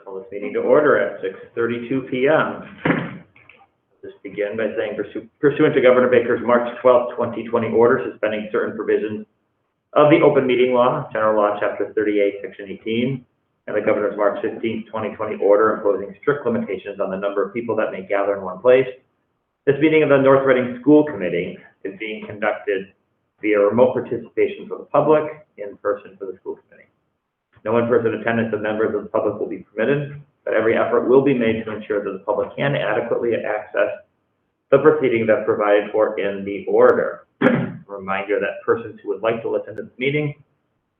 Call this meeting to order at 6:32 p.m. Just begin by saying, pursuant to Governor Baker's March 12, 2020 order suspending certain provisions of the Open Meeting Law, General Law, Chapter 38, Section 18, and the Governor's March 15, 2020 order imposing strict limitations on the number of people that may gather in one place, this meeting of the North Reading School Committee is being conducted via remote participation for the public, in person for the school committee. No in-person attendance of members of the public will be permitted, but every effort will be made to ensure that the public can adequately access the proceedings as provided for in the order. Reminder that persons who would like to listen to this meeting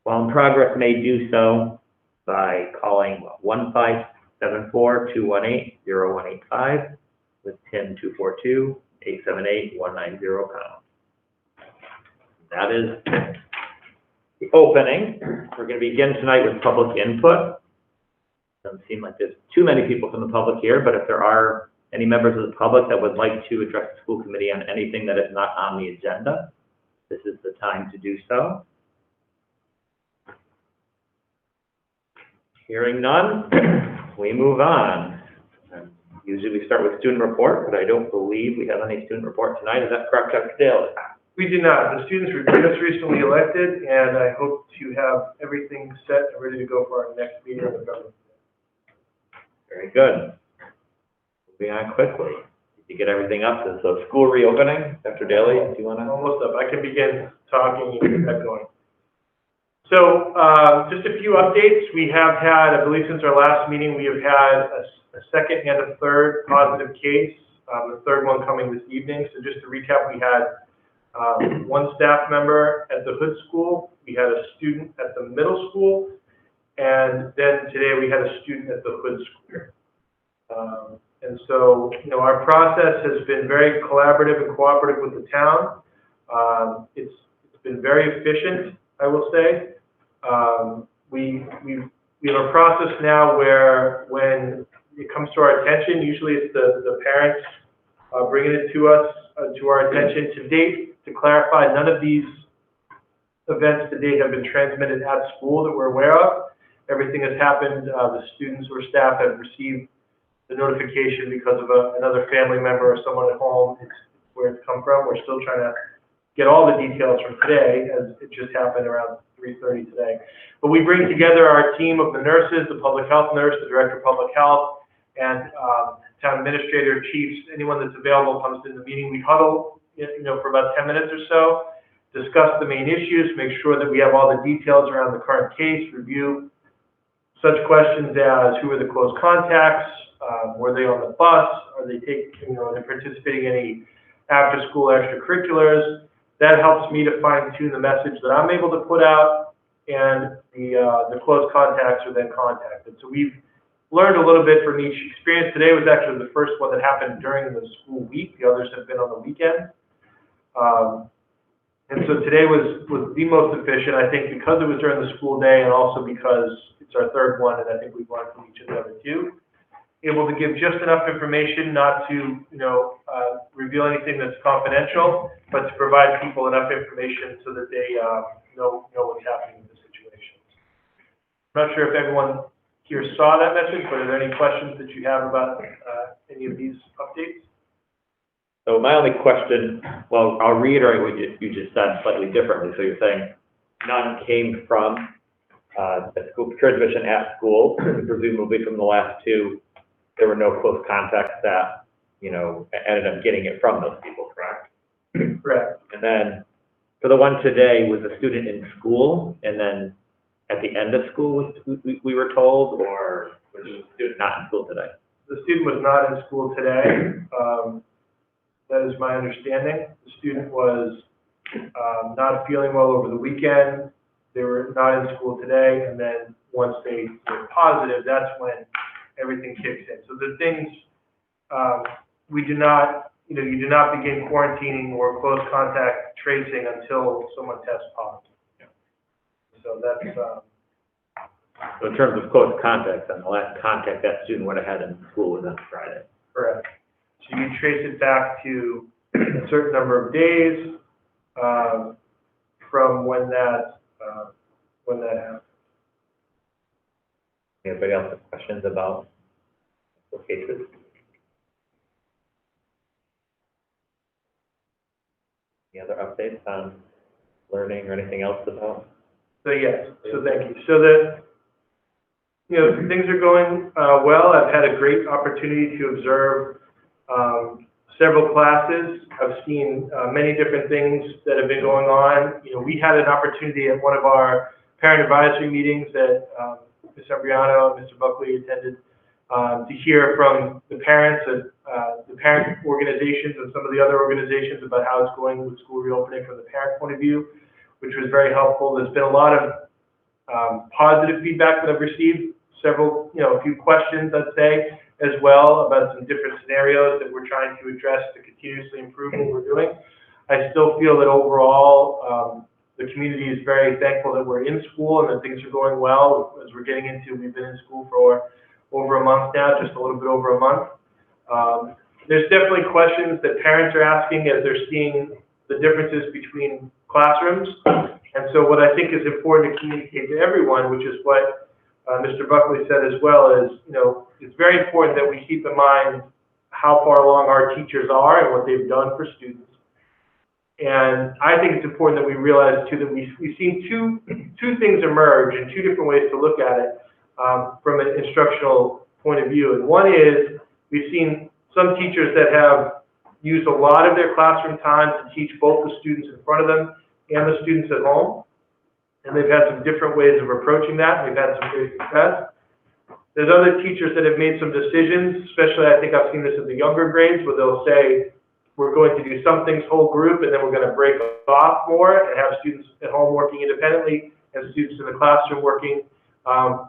while in progress may do so by calling 1-574-218-0185 with PIN 242-878-190 pound. That is the opening. We're going to begin tonight with public input. Doesn't seem like there's too many people from the public here, but if there are any members of the public that would like to address the school committee on anything that is not on the agenda, this is the time to do so. Hearing none, we move on. Usually we start with student report, but I don't believe we have any student report tonight. Is that correct, Dr. Daly? We do not. The students were just recently elected, and I hope to have everything set and ready to go for our next meeting of the government. Very good. Moving on quickly. Did you get everything up? So school reopening, Dr. Daly, do you want to? Almost up. I can begin talking and get that going. So just a few updates. We have had, I believe since our last meeting, we have had a second and a third positive case, the third one coming this evening. So just to recap, we had one staff member at the Hood School, we had a student at the middle school, and then today we had a student at the Hood School. And so, you know, our process has been very collaborative and cooperative with the town. It's been very efficient, I will say. We have a process now where when it comes to our attention, usually it's the parents bringing it to us, to our attention. To date, to clarify, none of these events to date have been transmitted at school that we're aware of. Everything has happened, the students or staff have received the notification because of another family member or someone at home. It's where it's come from. We're still trying to get all the details from today, as it just happened around 3:30 today. But we bring together our team of the nurses, the public health nurse, the director of public health, and town administrator, chiefs, anyone that's available comes to the meeting. We huddle, you know, for about 10 minutes or so, discuss the main issues, make sure that we have all the details around the current case, review such questions as who are the close contacts, were they on the bus, are they are they participating in any after-school extracurriculars. That helps me to fine-tune the message that I'm able to put out, and the close contacts are then contacted. So we've learned a little bit from each experience. Today was actually the first one that happened during the school week. The others have been on the weekend. And so today was the most efficient, I think, because it was during the school day and also because it's our third one, and I think we've learned from each of the other two. Able to give just enough information, not to, reveal anything that's confidential, but to provide people enough information so that they know what's happening in the situation. I'm not sure if everyone here saw that message, but are there any questions that you have about any of these updates? So my only question, well, I'll reiterate what you just said slightly differently. So you're saying none came from the school transmission at school, presumably from the last two. There were no close contacts that, ended up getting it from those people, correct? Correct. And then for the one today, was the student in school, and then at the end of school, we were told, or was the student not in school today? The student was not in school today. That is my understanding. The student was not feeling well over the weekend. They were not in school today, and then once they were positive, that's when everything kicks in. So the things, we do not, you do not begin quarantining or close contact tracing until someone tests positive. So that's, So in terms of close contacts, then the last contact that student would have had in school was on Friday. correct. So you trace it back to a certain number of days from when that happened. Anybody else have questions about the cases? Any other updates on learning or anything else about? So yes, so thank you. So things are going well. I've had a great opportunity to observe several classes. I've seen many different things that have been going on. We had an opportunity at one of our parent advisory meetings that Ms. Embriano and Mr. Buckley attended to hear from the parents and the parent organizations and some of the other organizations about how it's going with school reopening from the parent point of view, which was very helpful. There's been a lot of positive feedback that I've received, a few questions, I'd say, as well, about some different scenarios that we're trying to address to continuously improve what we're doing. I still feel that overall, the community is very thankful that we're in school and that things are going well. As we're getting into, we've been in school for over a month now, just a little bit over a month. There's definitely questions that parents are asking as they're seeing the differences between classrooms. And so what I think is important to communicate to everyone, which is what Mr. Buckley said as well, is, it's very important that we keep in mind how far along our teachers are and what they've done for students. And I think it's important that we realize, too, that we've seen two things emerge and two different ways to look at it from an instructional point of view. And one is we've seen some teachers that have used a lot of their classroom time to teach both the students in front of them and the students at home. And they've had some different ways of approaching that. They've had some great success. There's other teachers that have made some decisions, especially I think I've seen this in the younger grades, where they'll say, we're going to do some things whole group, and then we're going to break off more and have students at home working independently and students in the classroom working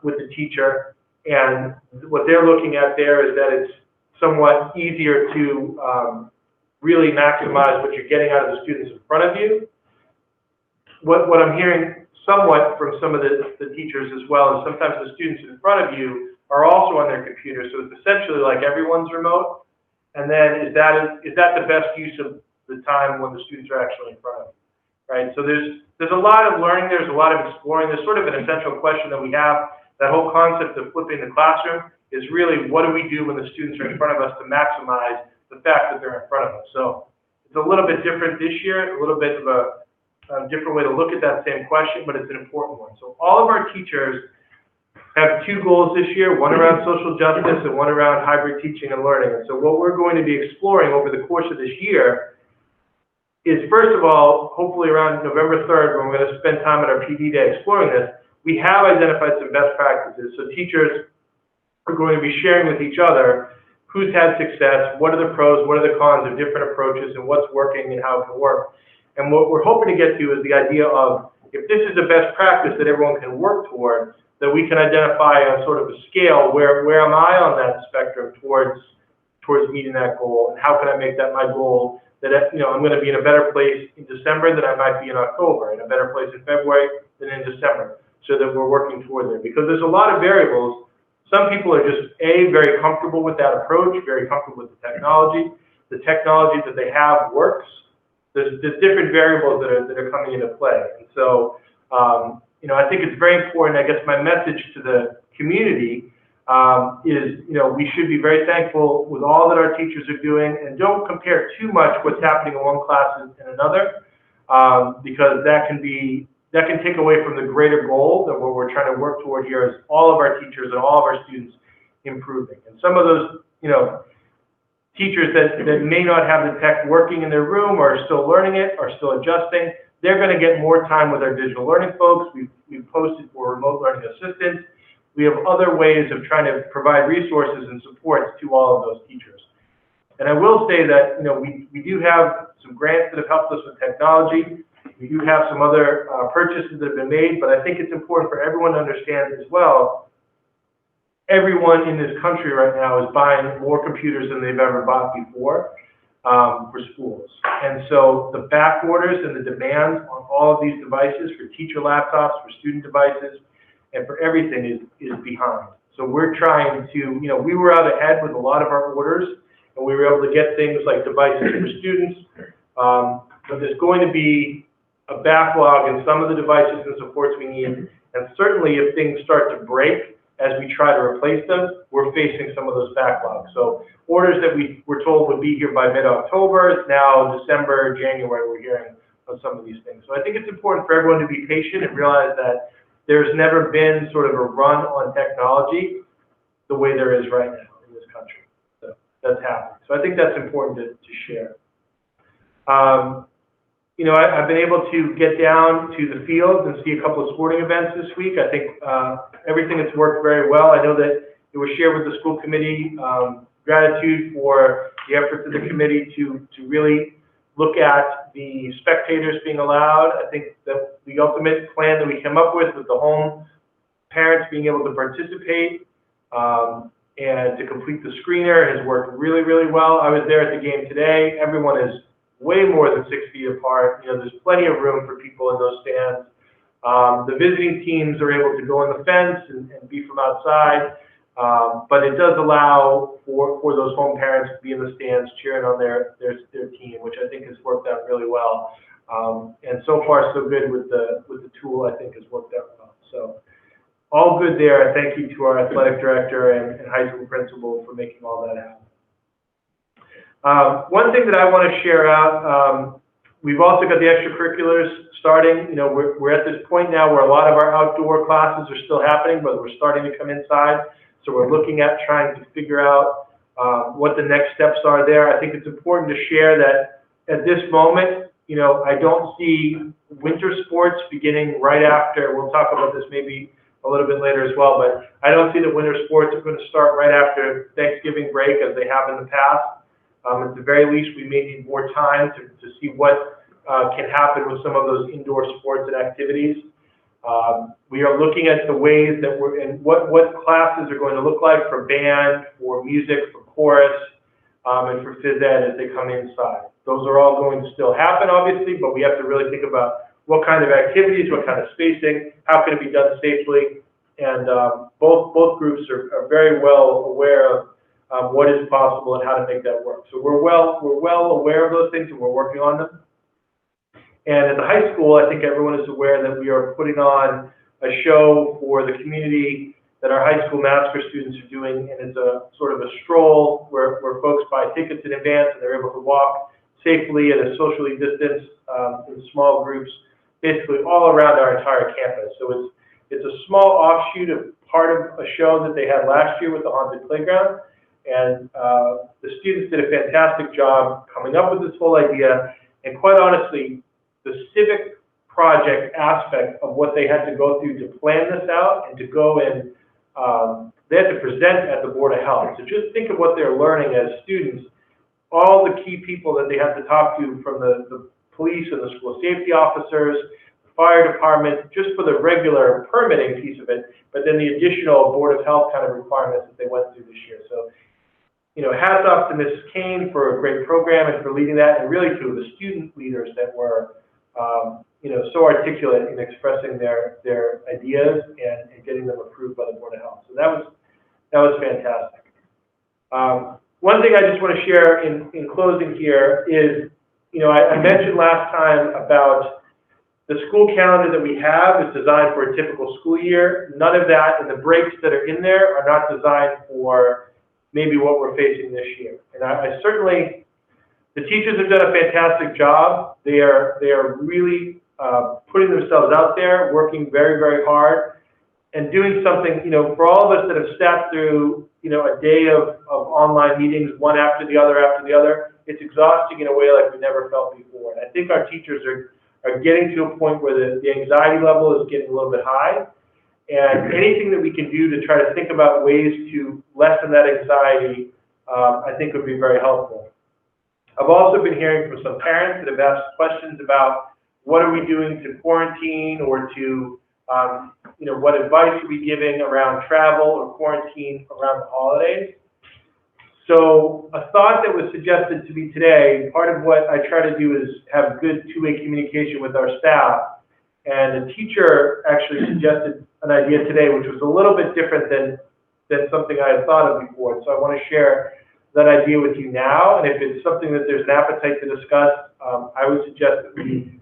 with the teacher. And what they're looking at there is that it's somewhat easier to really maximize what you're getting out of the students in front of you. What I'm hearing somewhat from some of the teachers as well is sometimes the students in front of you are also on their computer, so it's essentially like everyone's remote. And then is that the best use of the time when the students are actually in front of you, right? So there's a lot of learning, there's a lot of exploring. There's sort of an essential question that we have. That whole concept of flipping the classroom is really, what do we do when the students are in front of us to maximize the fact that they're in front of us? So it's a little bit different this year, a little bit of a different way to look at that same question, but it's an important one. So all of our teachers have two goals this year, one around social justice and one around hybrid teaching and learning. And so what we're going to be exploring over the course of this year is, first of all, hopefully around November 3rd, when we're going to spend time at our PD day exploring this, we have identified some best practices. So teachers are going to be sharing with each other who's had success, what are the pros, what are the cons of different approaches, and what's working and how it can work. And what we're hoping to get to is the idea of, if this is a best practice that everyone can work toward, that we can identify on sort of a scale where am I on that spectrum towards meeting that goal, and how can I make that my goal, that I'm going to be in a better place in December than I might be in October, in a better place in February than in December, so that we're working toward there. Because there's a lot of variables. Some people are just, very comfortable with that approach, very comfortable with the technology. The technology that they have works. There's different variables that are coming into play. And so, I think it's very important. I guess my message to the community is, we should be very thankful with all that our teachers are doing, and don't compare too much what's happening in one class and another, because that can take away from the greater goal that what we're trying to work toward here is all of our teachers and all of our students improving. And some of those, teachers that may not have the tech working in their room or are still learning it, are still adjusting, they're going to get more time with our digital learning folks. We've posted for remote learning assistants. We have other ways of trying to provide resources and supports to all of those teachers. And I will say that, we do have some grants that have helped us with technology. We do have some other purchases that have been made, but I think it's important for everyone to understand as well, everyone in this country right now is buying more computers than they've ever bought before for schools. And so the back orders and the demand on all of these devices for teacher laptops, for student devices, and for everything is behind. So we're trying to, we were out ahead with a lot of our orders, and we were able to get things like devices for students, but there's going to be a backlog in some of the devices and supports we need. And certainly if things start to break, as we try to replace them, we're facing some of those backlogs. So orders that we were told would be here by mid-October, now December, January, we're hearing of some of these things. So I think it's important for everyone to be patient and realize that there's never been sort of a run on technology the way there is right now in this country. So that's happening. So I think that's important to share. You know, I've been able to get down to the field and see a couple of sporting events this week. I think everything has worked very well. I know that it was shared with the school committee. Gratitude for the efforts of the committee to really look at the spectators being allowed. I think that the ultimate plan that we came up with the home parents being able to participate and to complete the screener has worked really, really well. I was there at the game today. Everyone is way more than 6 feet apart. You know, there's plenty of room for people in those stands. The visiting teams are able to go on the fence and be from outside, but it does allow for those home parents to be in the stands cheering on their team, which I think has worked out really well. And so far, so good with the tool. I think has worked out well. So all good there. Thank you to our athletic director and high school principal for making all that happen. One thing that I want to share out, we've also got the extracurriculars starting. You know, we're at this point now where a lot of our outdoor classes are still happening, but we're starting to come inside. So we're looking at trying to figure out what the next steps are there. I think it's important to share that at this moment, you know, I don't see winter sports beginning right after. We'll talk about this maybe a little bit later as well, but I don't see that winter sports are going to start right after Thanksgiving break as they have in the past. At the very least, we may need more time to see what can happen with some of those indoor sports and activities. We are looking at the ways that we're in, what classes are going to look like for band, for music, for chorus, and for phys ed as they come inside. Those are all going to still happen, obviously, but we have to really think about what kind of activities, what kind of spacing, how can it be done safely, and both groups are very well aware of what is possible and how to make that work. So we're well aware of those things and we're working on them. And at the high school, I think everyone is aware that we are putting on a show for the community that our high school master students are doing, and it's a sort of a stroll where folks buy tickets in advance and they're able to walk safely and socially distanced in small groups, basically all around our entire campus. So it's a small offshoot of part of a show that they had last year with the Haunted Playground. And the students did a fantastic job coming up with this whole idea. And quite honestly, the civic project aspect of what they had to go through to plan this out and to go and they had to present at the Board of Health. So just think of what they're learning as students, all the key people that they had to talk to from the police and the school safety officers, the fire department, just for the regular permitting piece of it, but then the additional Board of Health kind of requirements that they went through this year. So, you know, hats off to Mrs. Kane for a great program and for leading that, and really to the student leaders that were, you know, so articulate in expressing their ideas and getting them approved by the Board of Health. So that was fantastic. One thing I just want to share in closing here is, you know, I mentioned last time about the school calendar that we have is designed for a typical school year. None of that, and the breaks that are in there are not designed for maybe what we're facing this year. And I certainly, the teachers have done a fantastic job. They are really putting themselves out there, working very, very hard, and doing something, you know, for all of us that have sat through, you know, a day of online meetings, one after the other, it's exhausting in a way like we never felt before. And I think our teachers are getting to a point where the anxiety level is getting a little bit high. And anything that we can do to try to think about ways to lessen that anxiety, I think would be very helpful. I've also been hearing from some parents that have asked questions about what are we doing to quarantine or to, you know, what advice are we giving around travel or quarantine around the holidays. So a thought that was suggested to me today, part of what I try to do is have good two-way communication with our staff. And the teacher actually suggested an idea today, which was a little bit different than something I had thought of before. So I want to share that idea with you now. And if it's something that there's an appetite to discuss, I would suggest that we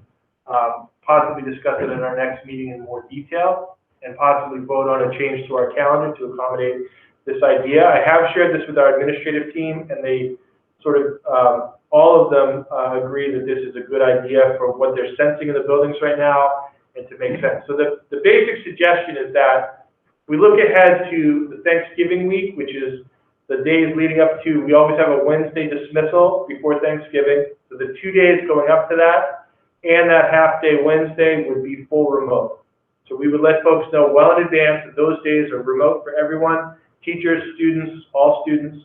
possibly discuss it in our next meeting in more detail. and possibly vote on a change to our calendar to accommodate this idea. I have shared this with our administrative team, and they sort of, all of them agree that this is a good idea for what they're sensing in the buildings right now and to make sense. So the basic suggestion is that we look ahead to the Thanksgiving week, which is the days leading up to, we always have a Wednesday dismissal before Thanksgiving. So the 2 days going up to that and that half-day Wednesday would be full remote. So we would let folks know well in advance that those days are remote for everyone, teachers, students, all students.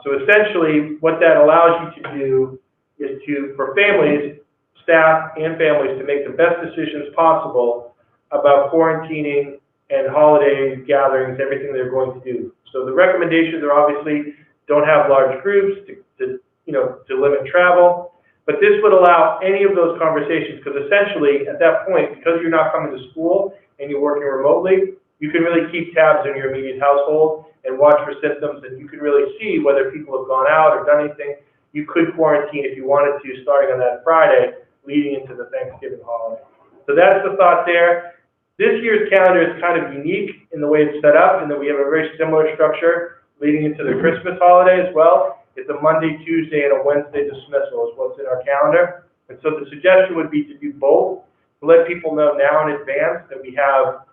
So essentially, what that allows you to do is to, for families, staff, and families to make the best decisions possible about quarantining and holiday gatherings, everything they're going to do. So the recommendations are obviously don't have large groups to limit travel, but this would allow any of those conversations, because essentially at that point, because you're not coming to school and you're working remotely, you can really keep tabs on your immediate household and watch for symptoms, and you can really see whether people have gone out or done anything. You could quarantine if you wanted to, starting on that Friday, leading into the Thanksgiving holiday. So that's the thought there. This year's calendar is kind of unique in the way it's set up, and that we have a very similar structure leading into the Christmas holiday as well. It's a Monday, Tuesday, and a Wednesday dismissal is what's in our calendar. And so the suggestion would be to do both, to let people know now in advance that we have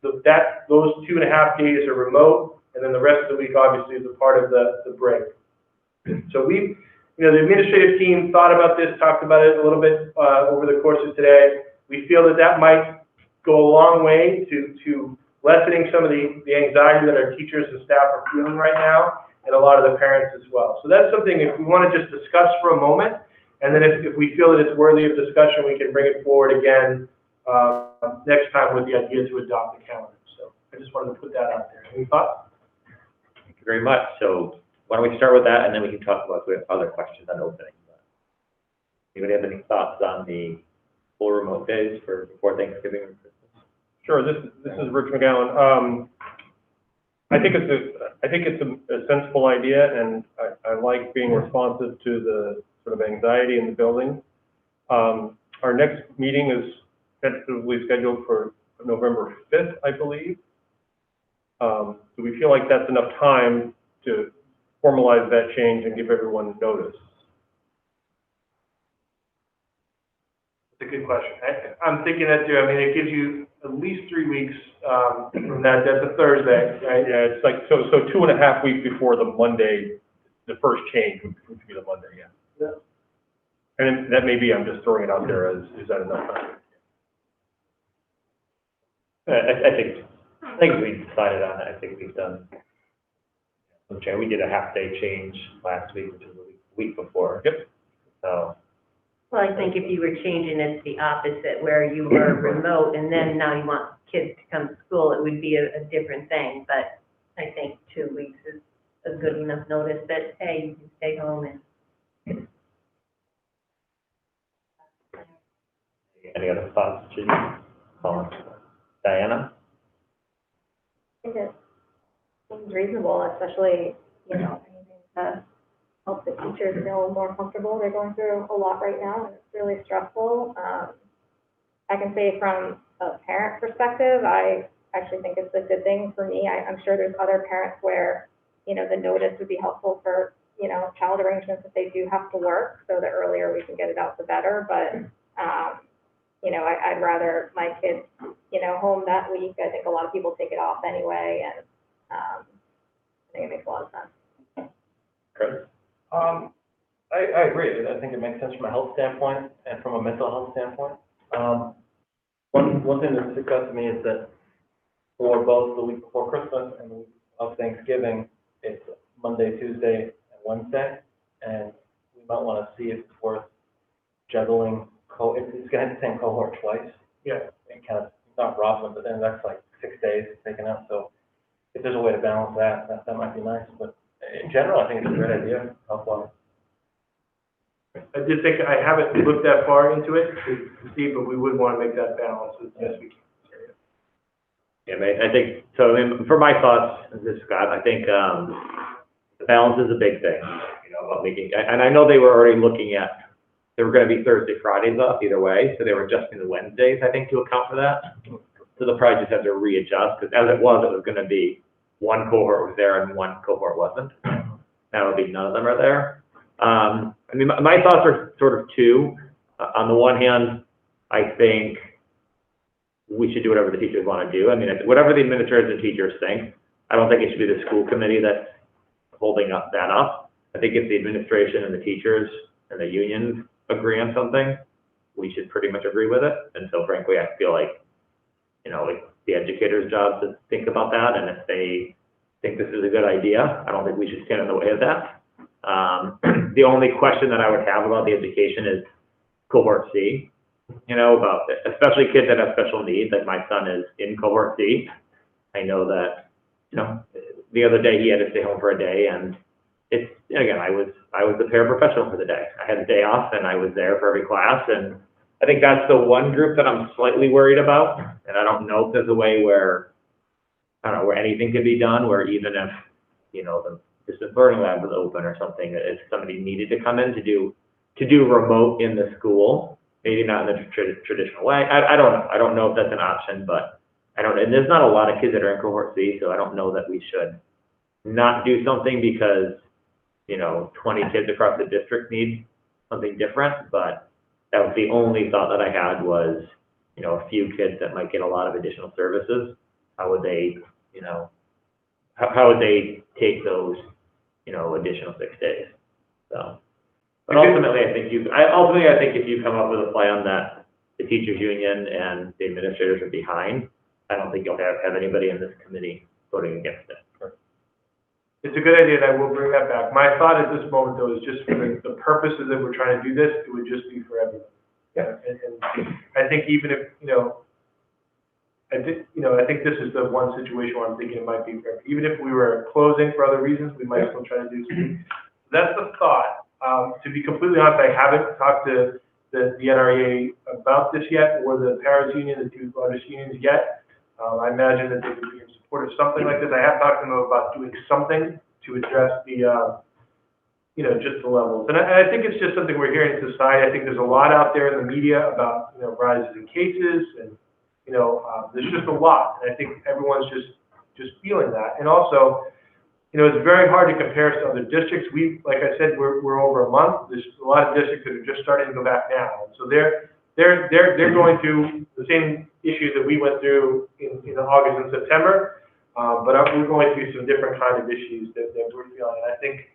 those 2.5 days are remote, and then the rest of the week obviously is a part of the break. So the administrative team thought about this, talked about it a little bit over the course of today. We feel that might go a long way to lessening some of the anxiety that our teachers and staff are feeling right now, and a lot of the parents as well. So that's something, if we want to just discuss for a moment, and then if we feel that it's worthy of discussion, we can bring it forward again next time with the idea to adopt the calendar. So I just wanted to put that out there. Any thoughts? Thank you very much. So why don't we start with that, and then we can talk about other questions on opening. Anybody have any thoughts on the full remote days before Thanksgiving or Christmas? Sure. This is Rich McGowan. I think it's a sensible idea, and I like being responsive to the sort of anxiety in the building. Our next meeting is tentatively scheduled for November 5th, I believe. Do we feel like that's enough time to formalize that change and give everyone notice? That's a good question. I'm thinking that too. I mean, it gives you at least 3 weeks from that. That's a Thursday, right? Yeah, it's like, so 2.5 weeks before the Monday, the first change would be the Monday, yeah. Yeah. And that may be, I'm just throwing it out there as, is that enough time? I think we decided on it. I think we've done. Okay, we did a half-day change last week, which was a week before. Yep. So. Well, I think if you were changing it to the opposite, where you were remote and then now you want kids to come to school, it would be a different thing. But I think 2 weeks is a good enough notice that, hey, you can stay home and. Any other thoughts, Judy? Colin? Diana? I think it seems reasonable, especially, anything to help the teachers feel more comfortable. They're going through a lot right now, and it's really stressful. I can say from a parent perspective, I actually think it's a good thing for me. I'm sure there's other parents where, the notice would be helpful for, child arrangements if they do have to work. So the earlier we can get it out, the better. But, I'd rather my kids, home that week. I think a lot of people take it off anyway, and I think it makes a lot of sense. Chris? I agree. I think it makes sense from a health standpoint and from a mental health standpoint. One thing that sticks out to me is that for both the week before Christmas and the week of Thanksgiving, it's Monday, Tuesday, and Wednesday, and we might want to see if it's worth juggling. It's going to have the same cohort twice. Yeah. And kind of not rob them, but then that's like 6 days taken out. So if there's a way to balance that might be nice. But in general, I think it's a great idea. Health-wise. I did think, I haven't looked that far into it to see, but we would want to make that balance as best we can. Yeah, I think, so for my thoughts, this is Scott, I think the balance is a big thing, about making, and I know they were already looking at, there were going to be Thursday, Fridays off either way, so they were adjusting the Wednesdays, I think, to account for that. So they'll probably just have to readjust, because as it was going to be one cohort was there and one cohort wasn't. Now it'll be none of them are there. I mean, my thoughts are sort of two. On the one hand, I think we should do whatever the teachers want to do. I mean, whatever the administrators and teachers think, I don't think it should be the school committee that's holding that up. I think if the administration and the teachers and the unions agree on something, we should pretty much agree with it. And so frankly, I feel like, you know, like the educators' job to think about that. And if they think this is a good idea, I don't think we should stand in the way of that. The only question that I would have about the education is cohort C, you know, about especially kids that have special needs. Like my son is in cohort C. I know that, you know, the other day he had to stay home for a day, and it's, again, I was the paraprofessional for the day. I had a day off and I was there for every class, and I think that's the one group that I'm slightly worried about. And I don't know if there's a way where, I don't know, where anything can be done, where even if, you know, the distance learning lab was open or something, if somebody needed to come in to do remote in the school, maybe not in the traditional way. I don't know. I don't know if that's an option, but I don't, and there's not a lot of kids that are in cohort C, so I don't know that we should not do something because, you know, 20 kids across the district need something different. But that was the only thought that I had was, you know, a few kids that might get a lot of additional services. How would they, you know, how would they take those, you know, additional 6 days? So, but ultimately, I think if you come up with a plan that the teachers union and the administrators are behind, I don't think you'll have anybody in this committee voting against it. It's a good idea, and I will bring that back. My thought at this moment, though, is just for the purposes that we're trying to do this, it would just be for everyone. Yeah. And I think even if, you know, I think this is the one situation where I'm thinking it might be for everyone. Even if we were closing for other reasons, we might still try to do something. That's the thought. To be completely honest, I haven't talked to the NREA about this yet, or the Paris Union, the two largest unions yet. I imagine that they would be in support of something like this. I have talked to them about doing something to address the, you know, just the levels. And I think it's just something we're hearing in society. I think there's a lot out there in the media about, you know, rises in cases, and, you know, there's just a lot. And I think everyone's just feeling that. And also, you know, it's very hard to compare us to other districts. Like I said, we're over a month. There's a lot of districts that are just starting to go back now. So they're going through the same issues that we went through in August and September, but we're going through some different kind of issues that we're feeling. And I think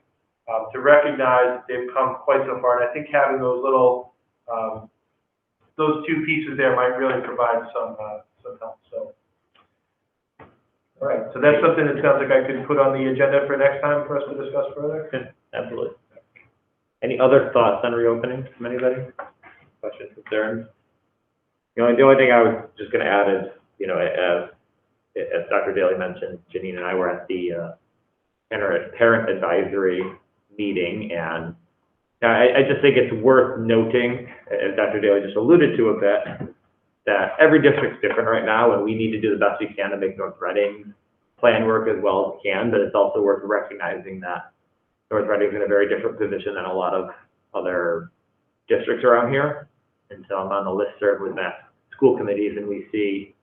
to recognize that they've come quite so far, and I think having those little, those two pieces there might really provide some help. So, all right. So that's something that sounds like I could put on the agenda for next time for us to discuss further. Yeah, absolutely. Any other thoughts on reopening from anybody? Questions, concerns? The only thing I was just going to add is, you know, as Dr. Daly mentioned, Janine and I were at the parent advisory meeting, and I just think it's worth noting, as Dr. Daly just alluded to a bit, that every district's different right now, and we need to do the best we can to make North Reading's plan work as well as we can, but it's also worth recognizing that North Reading's in a very different position than a lot of other districts around here. And so I'm on the listserv with that school committees, and we see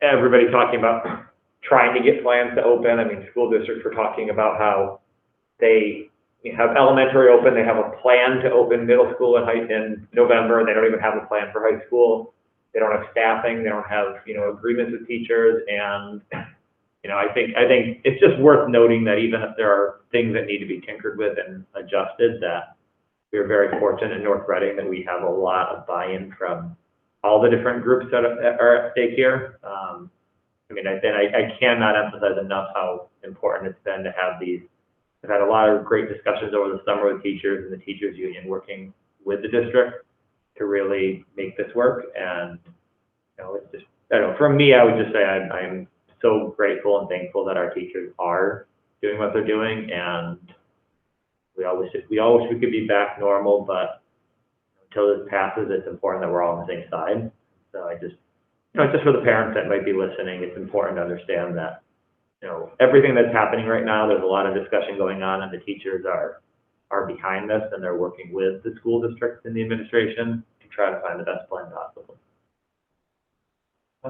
everybody talking about trying to get plans to open. I mean, school districts were talking about how they have elementary open, they have a plan to open middle school in November. They don't even have a plan for high school. They don't have staffing. They don't have, you know, agreements with teachers. And, you know, I think it's just worth noting that even if there are things that need to be tinkered with and adjusted, that we're very fortunate in North Reading that we have a lot of buy-in from all the different groups that are at stake here. I mean, I cannot emphasize enough how important it's been to have these. I've had a lot of great discussions over the summer with teachers and the teachers union working with the district to really make this work. And, you know, it's just, I don't know, for me, I would just say I'm so grateful and thankful that our teachers are doing what they're doing. And we all wish we could be back normal, but until this passes, it's important that we're all on the same side. So I just, you know, just for the parents that might be listening, it's important to understand that, you know, everything that's happening right now, there's a lot of discussion going on, and the teachers are behind this, and they're working with the school districts and the administration to try to find the best plan possible.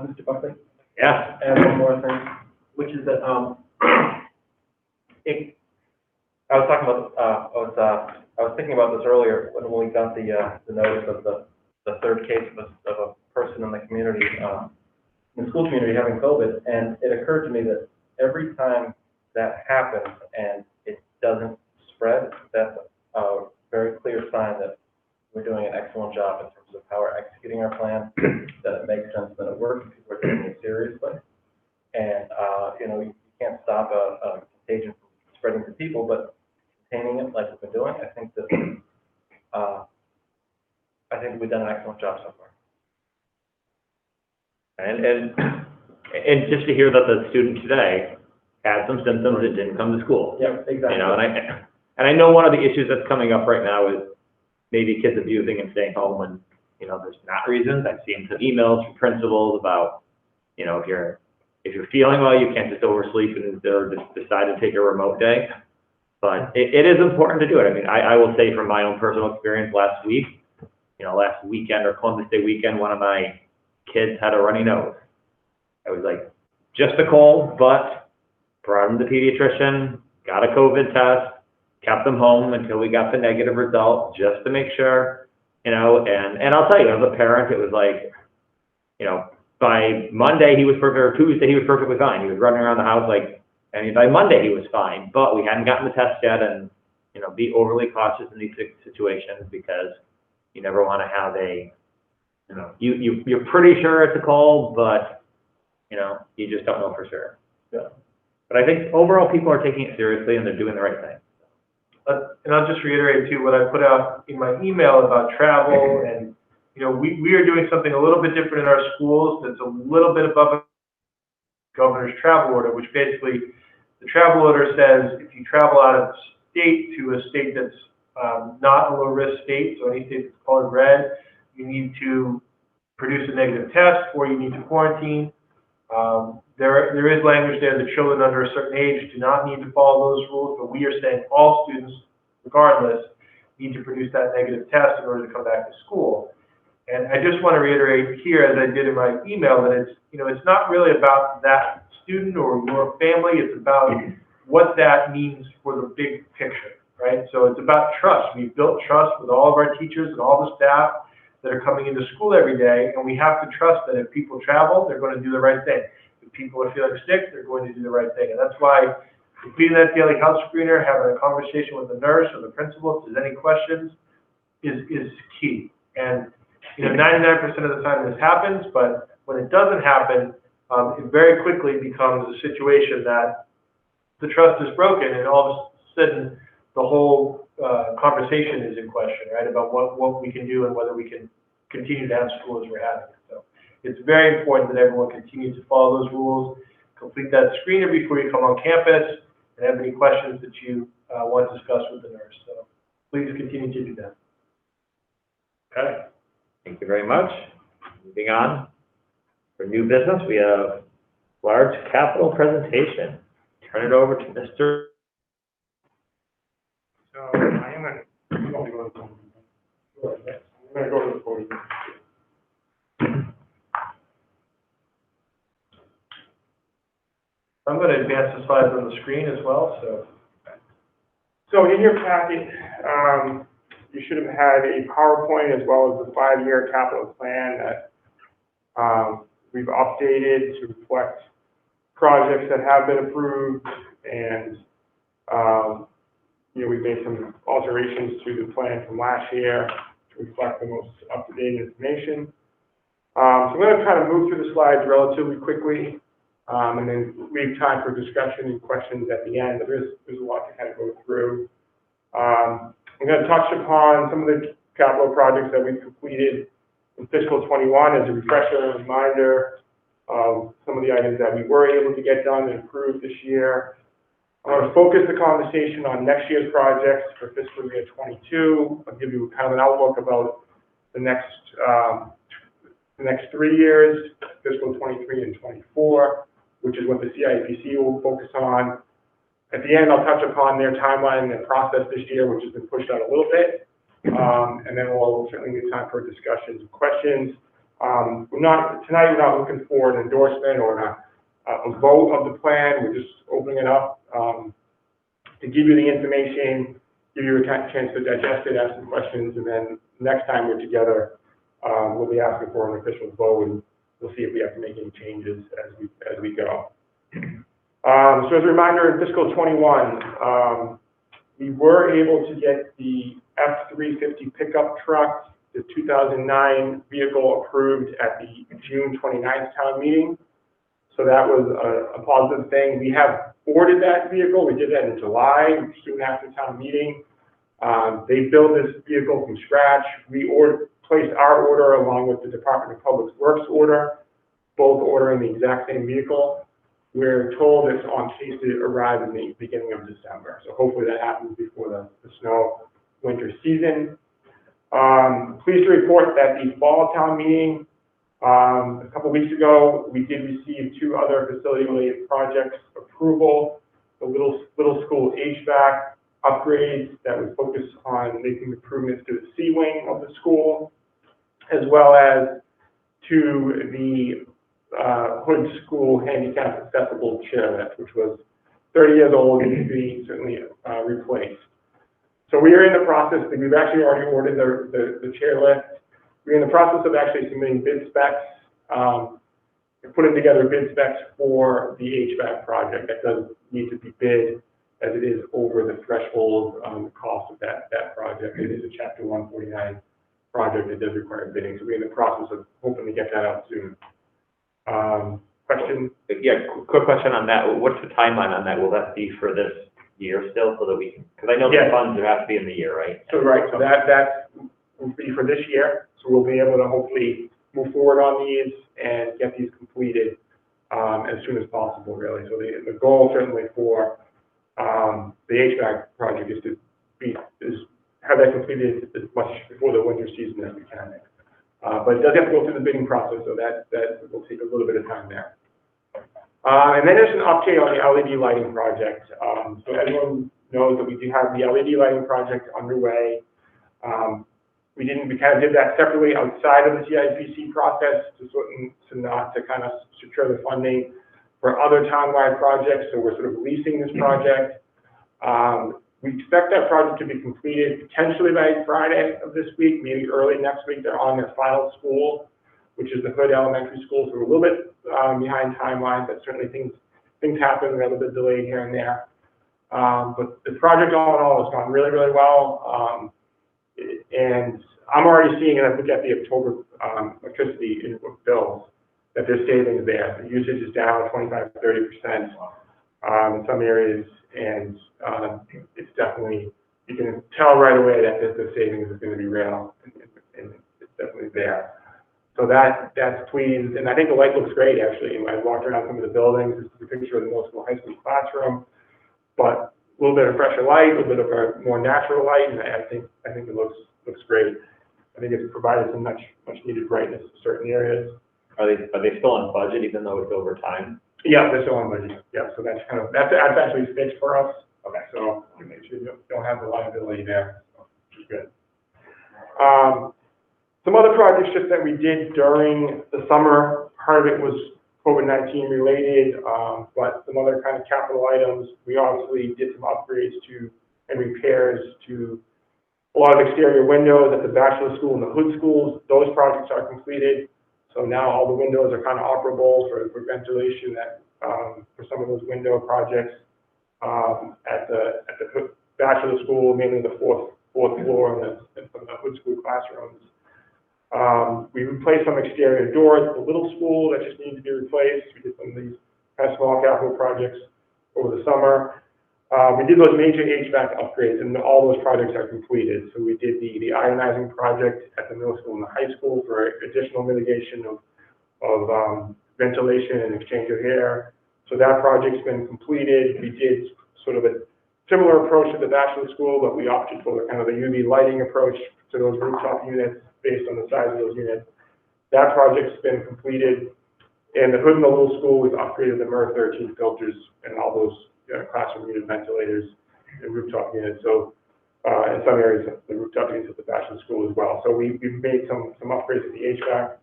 Mr. Buckley? Yeah. And one more thing, which is that, I was talking about, I was thinking about this earlier when we got the notice of the third case of a person in the community, in the school community having COVID, and it occurred to me that every time that happens and it doesn't spread, that's a very clear sign that we're doing an excellent job in terms of how we're executing our plan, that it makes sense, that it works, people are taking it seriously. And, you can't stop a contagion from spreading to people, but containing it like we've been doing, I think that, I think we've done an excellent job so far. And just to hear that the student today had some symptoms and didn't come to school. Yep, exactly. You know, and I know one of the issues that's coming up right now is maybe kids abusing and staying home when, you know, there's not reasons. I've seen some emails from principals about, you know, if you're feeling well, you can't just oversleep and just decide to take a remote day. But it is important to do it. I mean, I will say from my own personal experience last week, you know, last weekend or Columbus Day weekend, one of my kids had a runny nose. I was like, just a cold, but brought him to the pediatrician, got a COVID test, kept him home until we got the negative result, just to make sure, you know, and I'll tell you, as a parent, it was like, you know, by Monday he was perfect, or Tuesday he was perfectly fine. He was running around the house like, and by Monday he was fine, but we hadn't gotten the test yet, and, you know, be overly cautious in these situations because you never want to have a, you know, you're pretty sure it's a cold, but, you know, you just don't know for sure. Yeah. But I think overall people are taking it seriously and they're doing the right thing. And I'll just reiterate too, what I put out in my email about travel and, you know, we are doing something a little bit different in our schools that's a little bit above the governor's travel order, which basically, the travel order says if you travel out of state to a state that's not a low-risk state, so any state that's colored red, you need to produce a negative test or you need to quarantine. There is language there that children under a certain age do not need to follow those rules, but we are saying all students, regardless, need to produce that negative test in order to come back to school. And I just want to reiterate here, as I did in my email, that it's, you know, it's not really about that student or your family, it's about what that means for the big picture, right? So it's about trust. We've built trust with all of our teachers and all the staff that are coming into school every day, and we have to trust that if people travel, they're going to do the right thing. If people are feeling sick, they're going to do the right thing. And that's why completing that daily health screener, having a conversation with the nurse or the principal, if there's any questions, is key. And, you know, 99% of the time this happens, but when it doesn't happen, it very quickly becomes a situation that the trust is broken, and all of a sudden, the whole conversation is in question, right, about what we can do and whether we can continue to have school as we're having it. So it's very important that everyone continues to follow those rules, complete that screener before you come on campus, and have any questions that you want to discuss with the nurse. So please continue to do that. Okay. Thank you very much. Moving on. For new business, we have large capital presentation. Turn it over to Mr. So I am going to go to the podium. I'm going to advance the slides on the screen as well. So in your packet, you should have had a PowerPoint as well as the 5-year capital plan that we've updated to reflect projects that have been approved, and you know, we've made some alterations to the plan from last year to reflect the most up-to-date information. So I'm going to try to move through the slides relatively quickly, and then leave time for discussion and questions at the end. There's a lot to kind of go through. I'm going to touch upon some of the capital projects that we've completed in fiscal 21 as a refresher and reminder of some of the items that we were able to get done and approved this year. I want to focus the conversation on next year's projects for fiscal year 22. I'll give you kind of an outlook about the next 3 years, fiscal 23 and 24, which is what the CIPC will focus on. At the end, I'll touch upon their timeline and their process this year, which has been pushed out a little bit. And then we'll certainly need time for discussions and questions. Tonight we're not looking for an endorsement or a vote of the plan. We're just opening it up, to give you the information, give you a chance to digest it, ask some questions, and then next time we're together, we'll be asking for an official vote, and we'll see if we have to make any changes as we go. So as a reminder, in fiscal 21, we were able to get the F-350 pickup truck, the 2009 vehicle, approved at the June 29th town meeting. So that was a positive thing. We have ordered that vehicle. We did that in July, soon after town meeting. They built this vehicle from scratch. We placed our order along with the Department of Public Works order, both ordering the exact same vehicle. We're told it's on pace to arrive in the beginning of December. So hopefully that happens before the snow winter season. Pleased to report that the fall town meeting, a couple weeks ago, we did receive 2 other facility-related projects approval. The little school HVAC upgrades that would focus on making improvements to the C wing of the school, as well as to the Hood School handicap accessible chairlift, which was 30 years old and needs to be certainly replaced. So we are in the process. We've actually already ordered the chairlift. We're in the process of actually submitting bid specs, putting together bid specs for the HVAC project. That does need to be bid, as it is over the threshold cost of that project. It is a Chapter 149 project that does require bidding. So we're in the process of hoping to get that out soon. Question? Yeah, quick question on that. What's the timeline on that? Will that be for this year still, so that we can, because I know the funds have to be in the year, right? So that will be for this year. So we'll be able to hopefully move forward on these and get these completed as soon as possible, really. So the goal certainly for the HVAC project is to have that completed as much before the winter season as we can. But it does have to go through the bidding process, so that will take a little bit of time there. And then there's an update on the LED lighting project. So everyone knows that we do have the LED lighting project underway. We kind of did that separately outside of the CIPC process to kind of secure the funding for other townwide projects. So we're sort of leasing this project. We expect that project to be completed potentially by Friday of this week, maybe early next week. They're on their final school, which is the Hood Elementary School. So we're a little bit behind timeline, but certainly things happen. We're a little bit delayed here and there. But the project all in all has gone really, really well. And I'm already seeing, and I look at the October electricity input bills, that there's savings there. The usage is down 25 to 30% in some areas, and it's definitely, you can tell right away that the savings is going to be real, and it's definitely there. So that's pleased, and I think the light looks great, actually. I walked around some of the buildings. This is a picture of the middle school, high school classroom, but a little bit of fresher light, a little bit of a more natural light, and I think it looks great. I think it's provided some much needed brightness in certain areas. Are they still on budget, even though it's over time? Yeah, they're still on budget. Yeah, so that's actually fixed for us. Okay, so you make sure you don't have the liability there, which is good. Some other projects just that we did during the summer, part of it was COVID-19 related, but some other kind of capital items. We obviously did some upgrades and repairs to a lot of exterior windows at the Bachelor School and the Hood Schools. Those projects are completed. So now all the windows are kind of operable for ventilation for some of those window projects at the Bachelor School, mainly the fourth floor and some of the Hood School classrooms. We replaced some exterior doors at the Little School that just needed to be replaced. We did some of these kind of small capital projects over the summer. We did those major HVAC upgrades, and all those projects are completed. So we did the ionizing project at the middle school and the high school for additional mitigation of ventilation and exchange of air. So that project's been completed. We did sort of a similar approach to the Bachelor School, but we opted for kind of the UV lighting approach to those rooftop units based on the size of those units. That project's been completed. And the Hood and the Little School, we've upgraded the MER 13 filters and all those classroom unit ventilators and rooftop units. So in some areas, the rooftop units at the Bachelor School as well. So we've made some upgrades to the HVAC.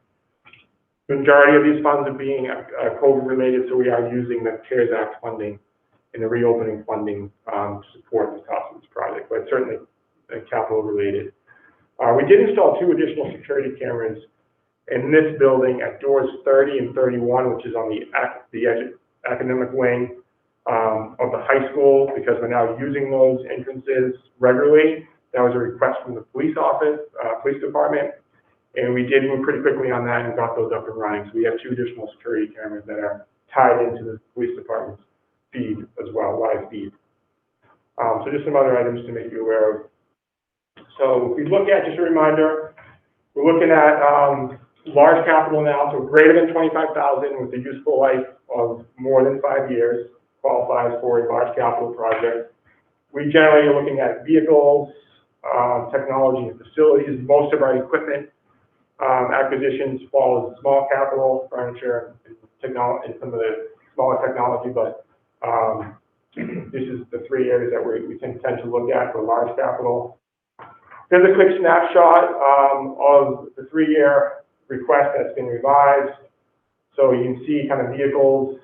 The majority of these funds are being COVID-related, so we are using the CARES Act funding and the reopening funding to support the cost of this project, but certainly capital-related. We did install 2 additional security cameras in this building at doors 30 and 31, which is on the academic wing of the high school, because we're now using those entrances regularly. That was a request from the police department, and we did move pretty quickly on that and got those up and running. So we have 2 additional security cameras that are tied into the police department's feed as well, live feed. So just some other items to make you aware of. So if we look at, just a reminder, we're looking at large capital now, so greater than 25,000 with a useful life of more than 5 years qualifies for a large capital project. We generally are looking at vehicles, technology and facilities. Most of our equipment acquisitions fall as small capital, furniture, and technology, and some of the smaller technology, but this is the 3 areas that we tend to look at for large capital. Here's a quick snapshot of the 3-year request that's been revised. So you can see kind of vehicles,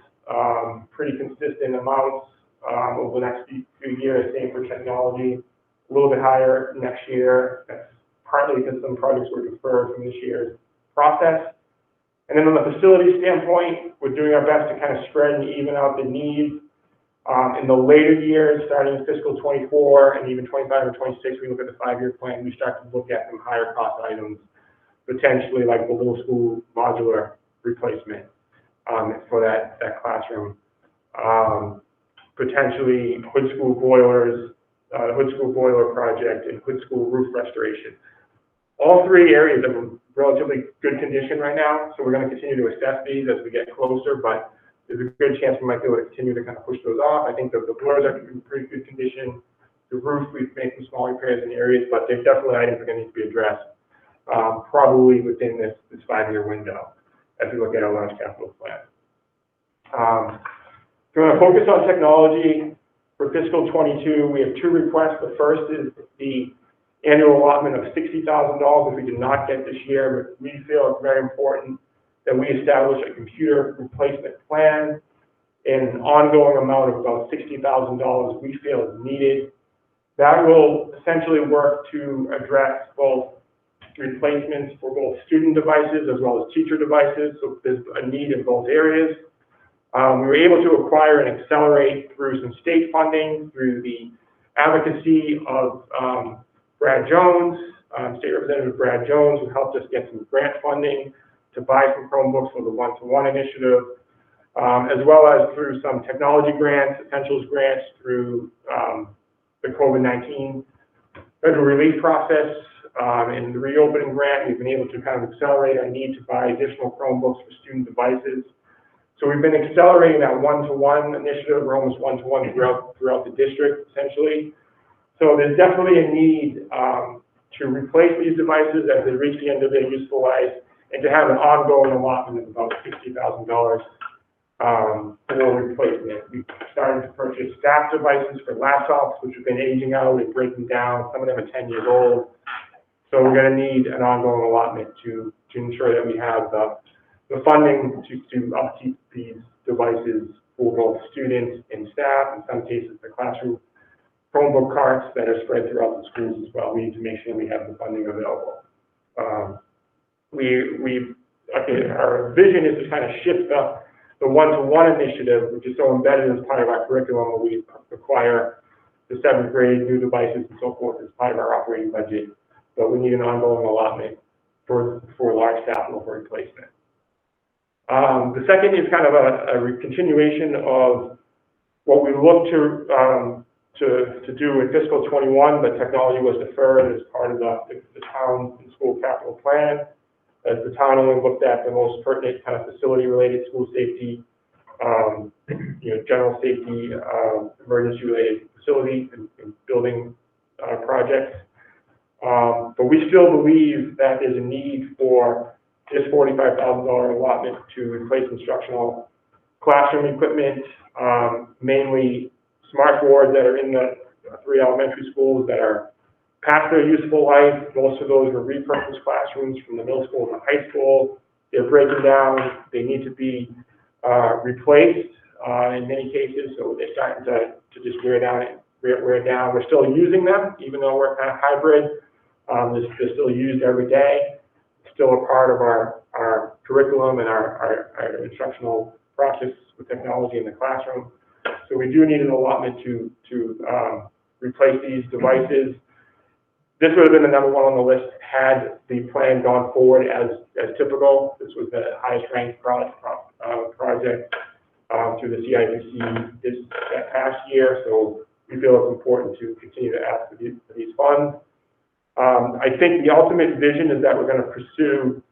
pretty consistent amounts over the next few years, same for technology, a little bit higher next year. That's partly because some projects were deferred from this year's process. And then on the facility standpoint, we're doing our best to kind of spread and even out the needs. In the later years, starting in fiscal 24 and even 25 and 26, we look at the 5-year plan, we start to look at some higher cost items, potentially like the little school modular replacement for that classroom. Potentially hood school boilers, hood school boiler project, and hood school roof restoration. All 3 areas are in relatively good condition right now, so we're going to continue to assess these as we get closer, but there's a good chance we might be able to continue to kind of push those off. I think the boilers are in pretty good condition. The roof, we've made some small repairs in areas, but there's definitely items that are going to need to be addressed, probably within this 5-year window as we look at our large capital plan. So we're going to focus on technology. For fiscal 22, we have 2 requests. The first is the annual allotment of $60,000 that we did not get this year, but we feel it's very important that we establish a computer replacement plan and an ongoing amount of about $60,000 we feel is needed. That will essentially work to address both replacements for both student devices as well as teacher devices, so there's a need in both areas. We were able to acquire and accelerate through some state funding, through the advocacy of Brad Jones, State Representative Brad Jones, who helped us get some grant funding to buy some Chromebooks for the one-to-one initiative, as well as through some technology grants, essentials grants through the COVID-19 federal relief process, and the reopening grant. We've been able to kind of accelerate our need to buy additional Chromebooks for student devices. So we've been accelerating that one-to-one initiative. We're almost one-to-one throughout the district, essentially. So there's definitely a need to replace these devices as they reach the end of their useful life, and to have an ongoing allotment of about $60,000 for replacement. We've started to purchase staff devices for laptops, which have been aging out and breaking down. Some of them are 10 years old. So we're going to need an ongoing allotment to ensure that we have the funding to upkeep these devices for both students and staff, in some cases the classroom Chromebook carts that are spread throughout the schools as well. We need to make sure we have the funding available. Our vision is to kind of shift the one-to-one initiative, which is so embedded as part of our curriculum, where we acquire the 7th grade new devices and so forth as part of our operating budget. But we need an ongoing allotment for large capital for replacement. The second is kind of a continuation of what we look to do in fiscal 21, but technology was deferred as part of the town and school capital plan, as the town only looked at the most pertinent kind of facility-related school safety, general safety, emergency-related facility and building projects. But we still believe that there's a need for this $45,000 allotment to replace instructional classroom equipment, mainly smart boards that are in the 3 elementary schools that are past their useful life. Most of those were repurposed classrooms from the middle school to high school. they're breaking down, they need to be, replaced, in many cases, so they're starting to just wear down. We're still using them, even though we're kind of hybrid. They're still used every day, still a part of our curriculum and our instructional process with technology in the classroom. So we do need an allotment to replace these devices. This would have been the number one on the list had the plan gone forward as typical. This was the highest ranked project through the CIPC that past year, so we feel it's important to continue to ask for these funds. I think the ultimate vision is that we're going to pursue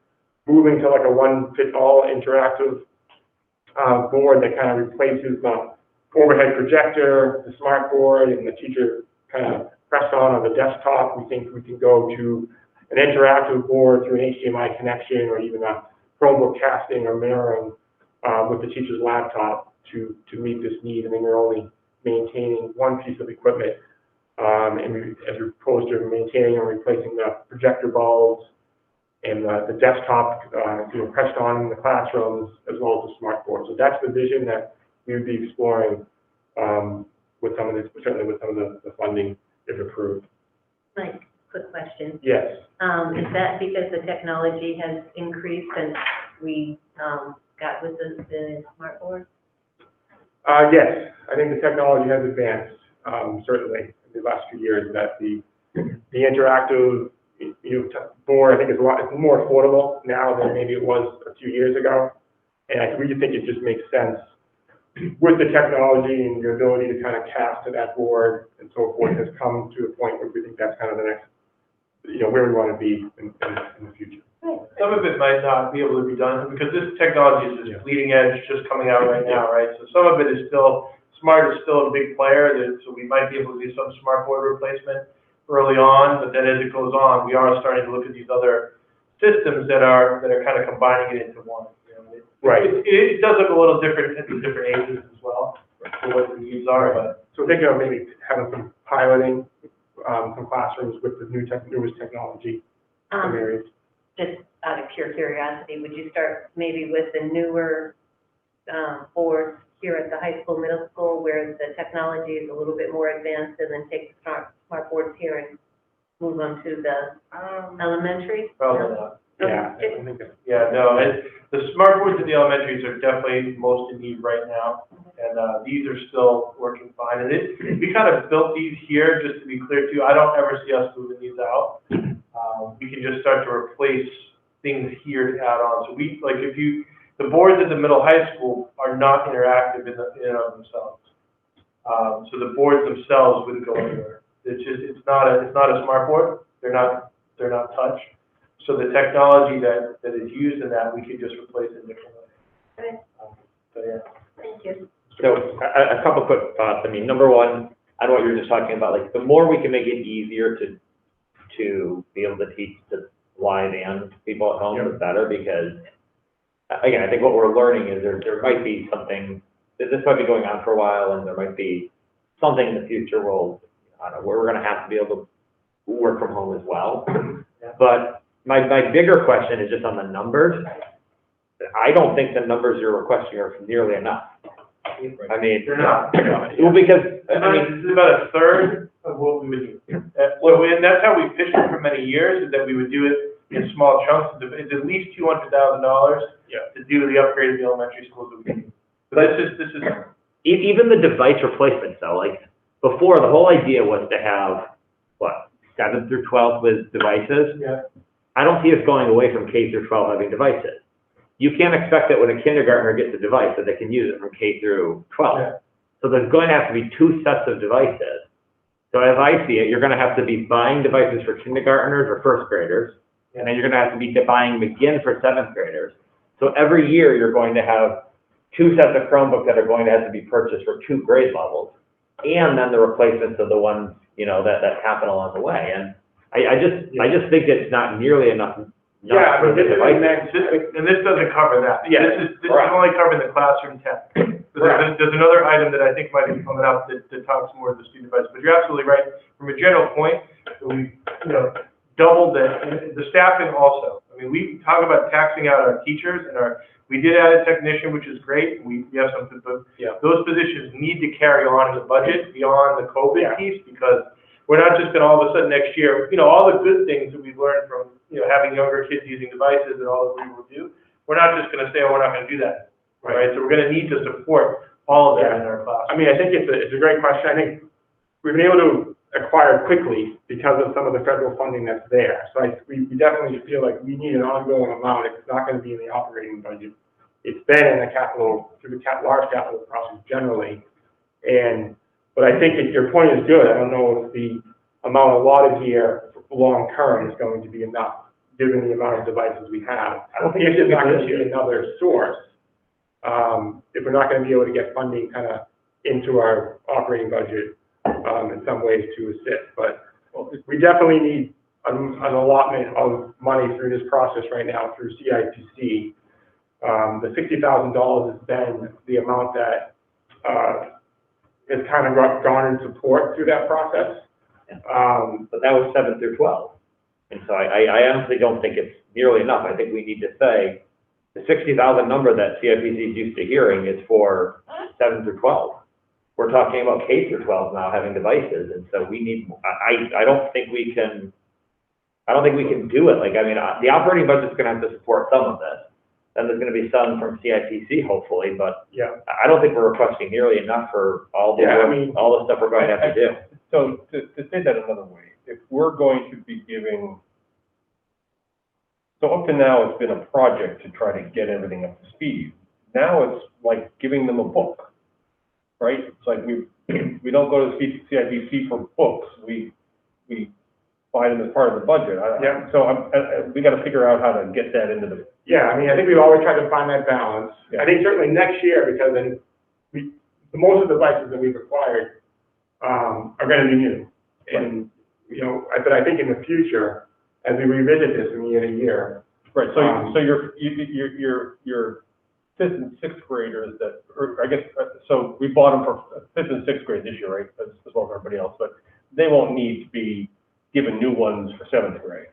moving to like a one-fit-all interactive board that kind of replaces the overhead projector, the smart board, and the teacher kind of press on the desktop. We think we can go to an interactive board through an HDMI connection or even a Chromebook casting or mirroring with the teacher's laptop to meet this need, and then we're only maintaining one piece of equipment, as opposed to maintaining and replacing the projector bulbs and the desktop, pressed on in the classrooms, as well as the smart board. So that's the vision that we would be exploring with some of this, certainly with some of the funding if approved. Like, quick question. Yes. Is that because the technology has increased and we, got with the smart board? Yes, I think the technology has advanced, certainly in the last few years, that the interactive board, I think, it's more affordable now than maybe it was a few years ago. And we think it just makes sense with the technology and your ability to kind of cast to that board and so forth has come to a point where we think that's kind of the next, where we want to be in the future. Some of it might not be able to be done, because this technology is just bleeding edge, just coming out right now, right? So some of it is still, smart is still a big player, so we might be able to do some smart board replacement early on, but then as it goes on, we are starting to look at these other systems that are kind of combining it into one. Right. It does look a little different at the different ages as well, for what the needs are, but. So thinking of maybe having some piloting, some classrooms with the newest technology in some areas. Just out of pure curiosity, would you start maybe with the newer boards here at the high school, middle school, where the technology is a little bit more advanced, and then take the smart boards here and move on to the elementary? Probably not. Yeah, I think that's. Yeah, no, the smart boards in the elementaries are definitely most in need right now, and these are still working fine. And we kind of built these here, just to be clear too, I don't ever see us moving these out. We can just start to replace things here to add on. So the boards at the middle high school are not interactive in and of themselves. So the boards themselves wouldn't go anywhere. It's not a smart board. They're not touch. So the technology that is used in that, we could just replace in different ways. Okay. So yeah. Thank you. So a couple quick thoughts. I mean, number one, I know what you were just talking about, like the more we can make it easier to be able to teach the live and people at home, the better, because again, I think what we're learning is there might be something, this might be going on for a while, and there might be something in the future where we're going to have to be able to work from home as well. But my bigger question is just on the numbers. I don't think the numbers you're requesting are nearly enough. I mean, They're not. Well, because This is about a third of what we would do. And that's how we pitched it for many years, is that we would do it in small chunks. It's at least $200,000 to do the upgrade of the elementary schools that we can do. But this is even the device replacements though, like before, the whole idea was to have, 7 through 12 with devices? Yeah. I don't see us going away from K through 12 having devices. You can't expect that when a kindergartner gets a device that they can use it from K through 12. Yeah. So there's going to have to be 2 sets of devices. So as I see it, you're going to have to be buying devices for kindergartners or first graders, and then you're going to have to be buying them again for 7th graders. So every year you're going to have 2 sets of Chromebooks that are going to have to be purchased for 2 grade levels, and then the replacements of the ones, that happen along the way. And I just think it's not nearly enough. Yeah, for the devices. and this doesn't cover that. Yeah, This is only covering the classroom tech. There's another item that I think might be coming up that talks more to the student device, but you're absolutely right. From a general point, we, doubled the staffing also. I I mean, we talk about taxing out our teachers and we did add a technician, which is great. We have something, but Yeah. those positions need to carry on in the budget beyond the COVID Yeah. piece, because we're not just gonna all of a sudden next year, all the good things that we've learned from, having younger kids using devices and all that we will do, we're not just gonna say, oh, we're not gonna do that, right? So we're gonna need to support all of that in our class. I mean, I think it's a great question. I think we've been able to acquire quickly because of some of the federal funding that's there. So we definitely feel like we need an ongoing amount. It's not going to be in the operating budget. It's been in the capital, through the large capital process generally. But I think your point is good. I don't know if the amount allotted here long term is going to be enough, given the amount of devices we have. I don't think it's not going to be another source. If we're not going to be able to get funding kind of into our operating budget, in some ways to assist, but we definitely need an allotment of money through this process right now through CIPC. The $60,000 has been the amount that has kind of garnered support through that process. But that was 7 through 12. And so I honestly don't think it's nearly enough. I think we need to say the 60,000 number that CIPC is used to hearing is for 7 through 12. We're talking about K through 12 now having devices, and so we need, I don't think we can do it. Like, I mean, the operating budget's gonna have to support some of this. Then there's gonna be some from CIPC hopefully, but Yeah. I don't think we're requesting nearly enough for all the, all the stuff we're going to have to do. So to say that another way, if we're going to be giving, so up to now, it's been a project to try to get everything up to speed. Now it's like giving them a book, right? It's like we don't go to the CIPC for books. We buy them as part of the budget. Yeah. So we got to figure out how to get that into the. Yeah, I mean, I think we've always tried to find that balance. Yeah. I think certainly next year, because then most of the devices that we've acquired are going to be new. And, but I think in the future, as we revisit this in a year. Right, so your fifth and sixth graders that, or I guess, so we bought them for fifth and sixth grade this year, right, as well as everybody else, but they won't need to be given new ones for seventh grade.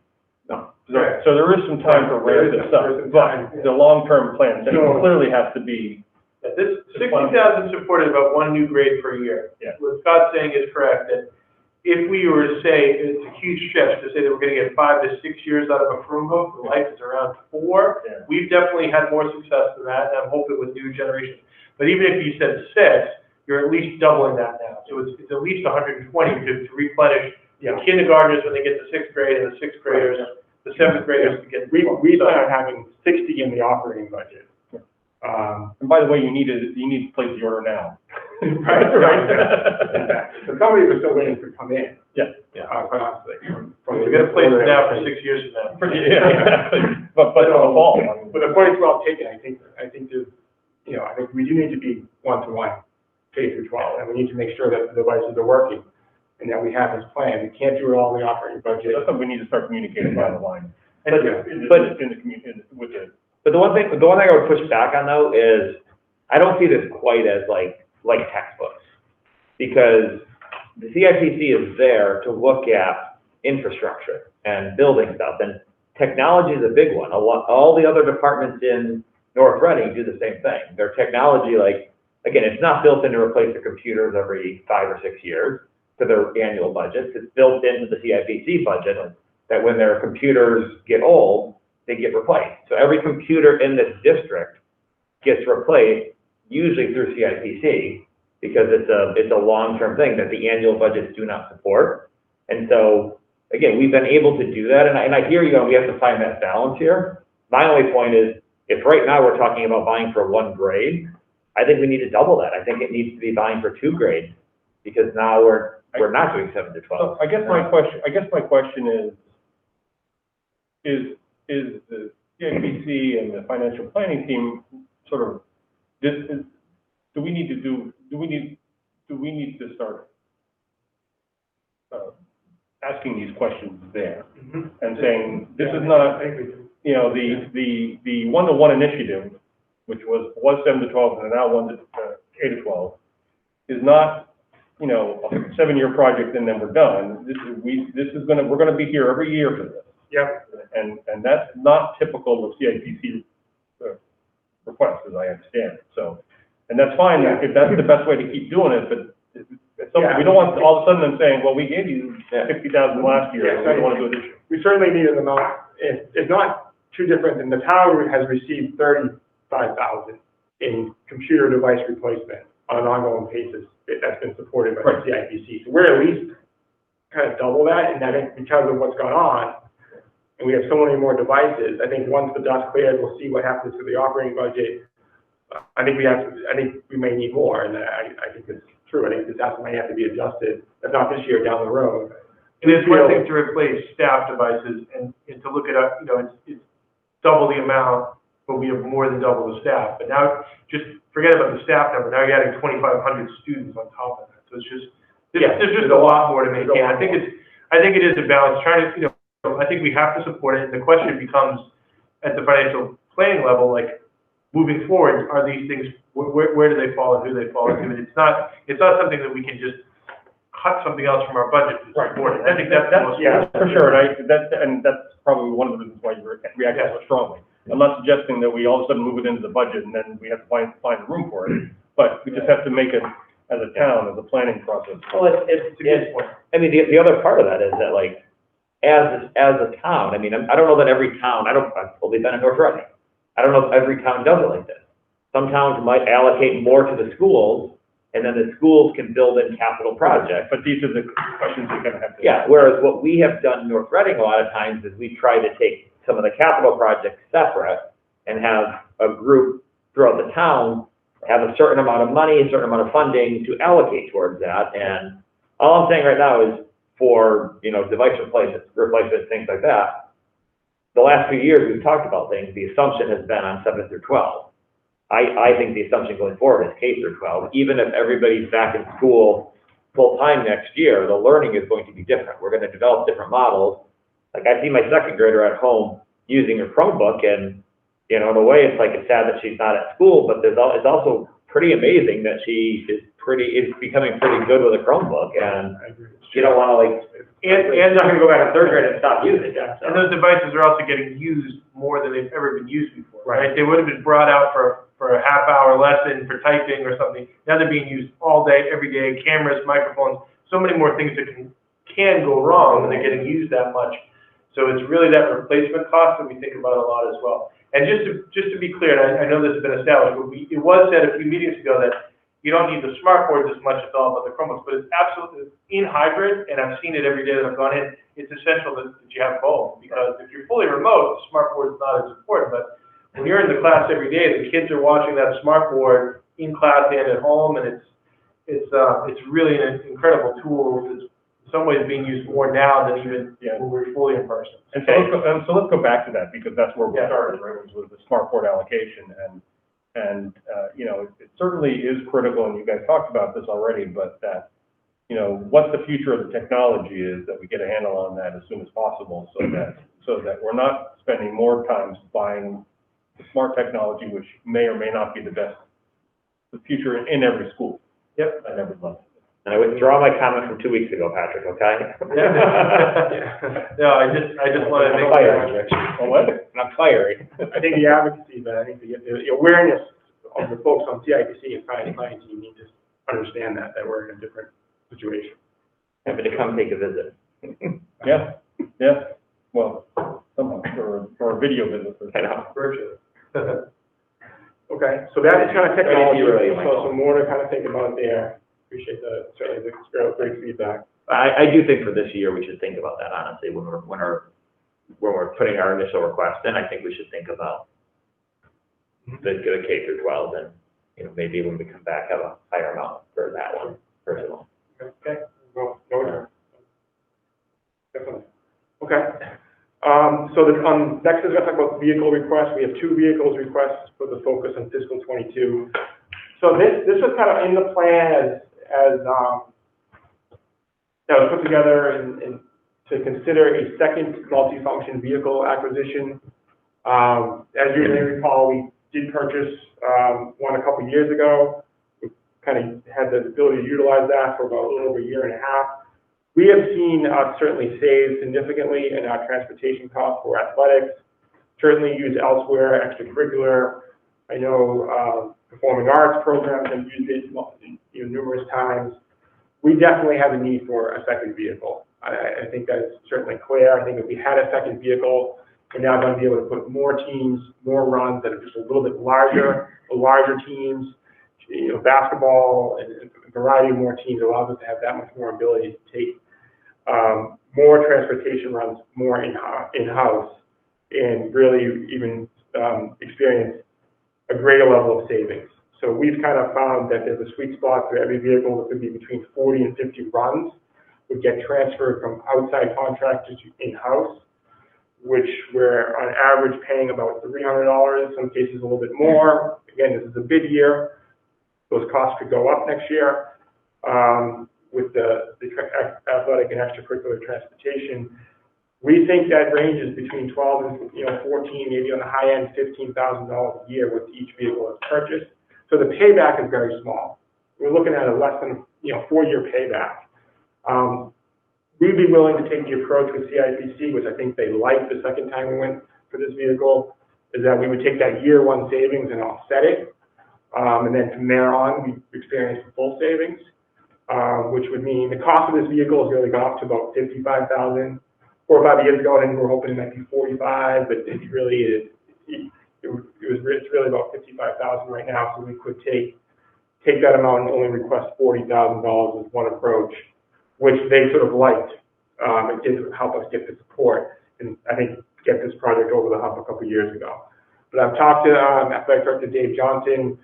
No. So there is some time to ramp this up, but the long-term plan clearly has to be. This 60,000 supported about one new grade per year. Yeah. What Scott's saying is correct, that if we were to say, it's a huge stretch to say that we're gonna get 5 to 6 years out of a Chromebook, the life is around 4. Yeah. We've definitely had more success than that, and I'm hoping with new generations. But even if you said 6, you're at least doubling that now. So it's at least 120 to replenish the kindergartners when they get to 6th grade, and the 6th graders, the 7th graders to get. We plan on having 60 in the operating budget. And by the way, you need to place the order now. Right. So somebody was still waiting to come in. Yeah. Quite honestly. We're gonna place it now for 6 years from now. Yeah, but in the fall. But the point is well taken. I think there's, I think we do need to be one-to-one, K through 12, and we need to make sure that the devices are working and that we have this plan. We can't do it all in the operating budget. That's something we need to start communicating by the line. But the one thing I would push back on though is, I don't see this quite as like textbooks. Because the CIPC is there to look at infrastructure and building stuff, and technology is a big one. All the other departments in North Reading do the same thing. Their technology, like, again, it's not built in to replace the computers every 5 or 6 years to their annual budgets. It's built into the CIPC budget that when their computers get old, they get replaced. So every computer in this district gets replaced, usually through CIPC, because it's a long-term thing that the annual budgets do not support. And so, again, we've been able to do that, and I hear you, and we have to find that balance here. My only point is, if right now we're talking about buying for 1 grade, I think we need to double that. I think it needs to be buying for 2 grades, because now we're not doing 7 to 12. So I guess my question is the CIPC and the financial planning team sort of, do we need to start asking these questions there and saying, this is not, the one-to-one initiative, which was 7 to 12 and now 1 to K to 12, is not, a 7-year project and then we're done. We're gonna be here every year for this. Yep. And that's not typical of CIPC requests, as I understand it, so, and that's fine, if that's the best way to keep doing it, but it's something, we don't want all of a sudden them saying, well, we gave you 60,000 last year, Yeah, we don't want to do it this year. We certainly need an amount, it's not too different than the town has received 35,000 in computer device replacement on an ongoing basis that's been supported by the CIPC. So we're at least kind of double that, and I think because of what's gone on, and we have so many more devices, I think once the dust clears, we'll see what happens to the operating budget. I think we may need more, and I think it's true. I think this might have to be adjusted, if not this year, down the road. And it's one thing to replace staff devices and to look at, it's double the amount, but we have more than double the staff. But now, just forget about the staff number, now you're adding 2,500 students on top of that. So it's just, there's just a lot more to maintain. I think it is a balance, trying to, I think we have to support it, and the question becomes, at the financial planning level, like, moving forward, are these things, where do they fall and who they fall into? And it's not something that we can just cut something else from our budget to support it. I think that's the most. Yeah, for sure, and that's probably one of the reasons why you reacted so strongly. I'm not suggesting that we all of a sudden move it into the budget and then we have to find room for it, but we just have to make it, as a town, as a planning process. Well, it's a good point. I mean, the other part of that is that, like, as a town, I mean, I don't know that every town, I've only been in North Reading. I don't know if every town does it like this. Some towns might allocate more to the schools, and then the schools can build in capital projects. But these are the questions you're gonna have to. Yeah, whereas what we have done in North Reading a lot of times is we try to take some of the capital projects separate and have a group throughout the town have a certain amount of money, a certain amount of funding to allocate towards that. And all I'm saying right now is for, device replacement, things like that. The last few years, we've talked about things, the assumption has been on 7 through 12. I think the assumption going forward is K through 12. Even if everybody's back in school full-time next year, the learning is going to be different. We're going to develop different models. Like, I see my second grader at home using her Chromebook, and, in a way, it's sad that she's not at school, but it's also pretty amazing that she is becoming pretty good with a Chromebook, and you don't want to, and not going to go back to third grade and stop using it. So. And those devices are also getting used more than they've ever been used before, right? They would have been brought out for a half-hour lesson for typing or something. Now they're being used all day, every day, cameras, microphones, so many more things that can go wrong when they're getting used that much. So it's really that replacement cost that we think about a lot as well. And just to be clear, and I know this has been established, but it was said a few meetings ago that you don't need the smart boards as much as all about the Chromebooks, but it's absolutely in hybrid, and I've seen it every day that I've gone in. It's essential that you have both, because if you're fully remote, the smart board is not as important. But when you're in the class every day, the kids are watching that smart board in class and at home, and it's really an incredible tool. It's in some ways being used more now than even when we're fully in person. And so let's go back to that, because that's where we started, right, was with the smart board allocation, and it certainly is critical, and you guys talked about this already, but that, what the future of the technology is, that we get a handle on that as soon as possible, so that we're not spending more time buying the smart technology, which may or may not be the future in every school. Yep. At every level. And I withdraw my comment from 2 weeks ago, Patrick, okay? No, I just wanted to make sure. What? I'm firing. I think the advocacy, but I think the awareness of the folks on CIPC and finance team need to understand that we're in a different situation. Happy to come take a visit. Yeah. Well, somehow, or a video visit. I know. virtually. Okay, so that is kind of technology, Really, so some more to kind of think about there. Appreciate certainly the great feedback. I do think for this year, we should think about that, honestly, when we're putting our initial request in. I think we should think about the K through 12, and, maybe when we come back, have a higher amount for that one, personally. Okay, well, no, definitely. Okay. So next is going to talk about vehicle requests. We have 2 vehicles requests for the focus on fiscal 22. So this was kind of in the plan as that was put together and to consider a second multifunction vehicle acquisition. As you may recall, we did purchase one a couple years ago. We kind of had the ability to utilize that for about a little over a year and a half. We have seen us certainly save significantly in our transportation costs for athletics, certainly used elsewhere, extracurricular. I know performing arts programs have used it numerous times. We definitely have a need for a second vehicle. I think that's certainly clear. I think if we had a second vehicle, we're now going to be able to put more teams, more runs that are just a little bit larger, larger teams. Basketball and a variety of more teams allows us to have that much more ability to take more transportation runs, more in-house, and really even experience a greater level of savings. So we've kind of found that there's a sweet spot for every vehicle that could be between 40 and 50 runs would get transferred from outside contractors to in-house, which we're on average paying about $300, in some cases a little bit more. Again, this is a bid year. Those costs could go up next year with the athletic and extracurricular transportation. We think that ranges between 12 and 14, maybe on the high end, $15,000 a year with each vehicle that's purchased. So the payback is very small. We're looking at a less than 4-year payback. We'd be willing to take the approach with CIPC, which I think they liked the second time we went for this vehicle, is that we would take that year one savings and offset it. And then from there on, we experienced the full savings, which would mean the cost of this vehicle has really gone up to about $55,000. 4 or 5 years ago, I think we were hoping it might be $45,000, but it's really about $55,000 right now. So we could take that amount and only request $40,000 as one approach, which they sort of liked. It did help us get the support and I think get this project over the hump a couple of years ago. But I've talked to Athletic Director Dave Johnson,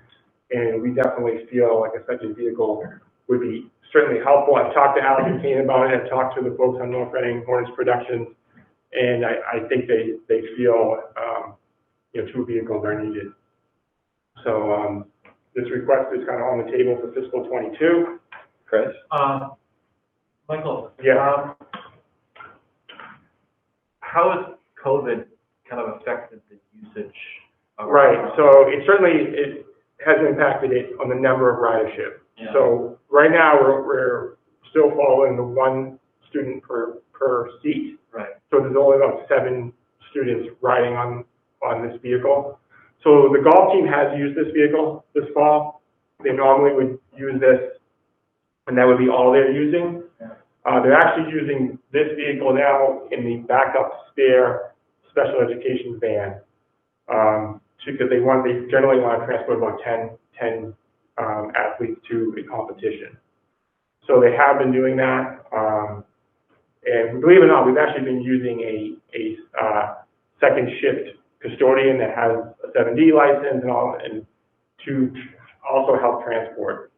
and we definitely feel like a second vehicle would be certainly helpful. I've talked to Alex and Kane about it. I've talked to the folks on North Reading Hornets Productions, and I think they feel 2 vehicles are needed. So this request is kind of on the table for fiscal 22. Chris? Michael? Yeah. How has COVID kind of affected the usage of Right. So it has impacted it on the number of ridership. Yeah. So right now we're still following the 1 student per seat. Right. So there's only about 7 students riding on this vehicle. So the golf team has used this vehicle this fall. They normally would use this, and that would be all they're using. Yeah. They're actually using this vehicle now in the backup spare special education van, because they generally want to transport about 10 athletes to a competition. So they have been doing that, and believe it or not, we've actually been using a second shift custodian that has a 7D license and to also help transport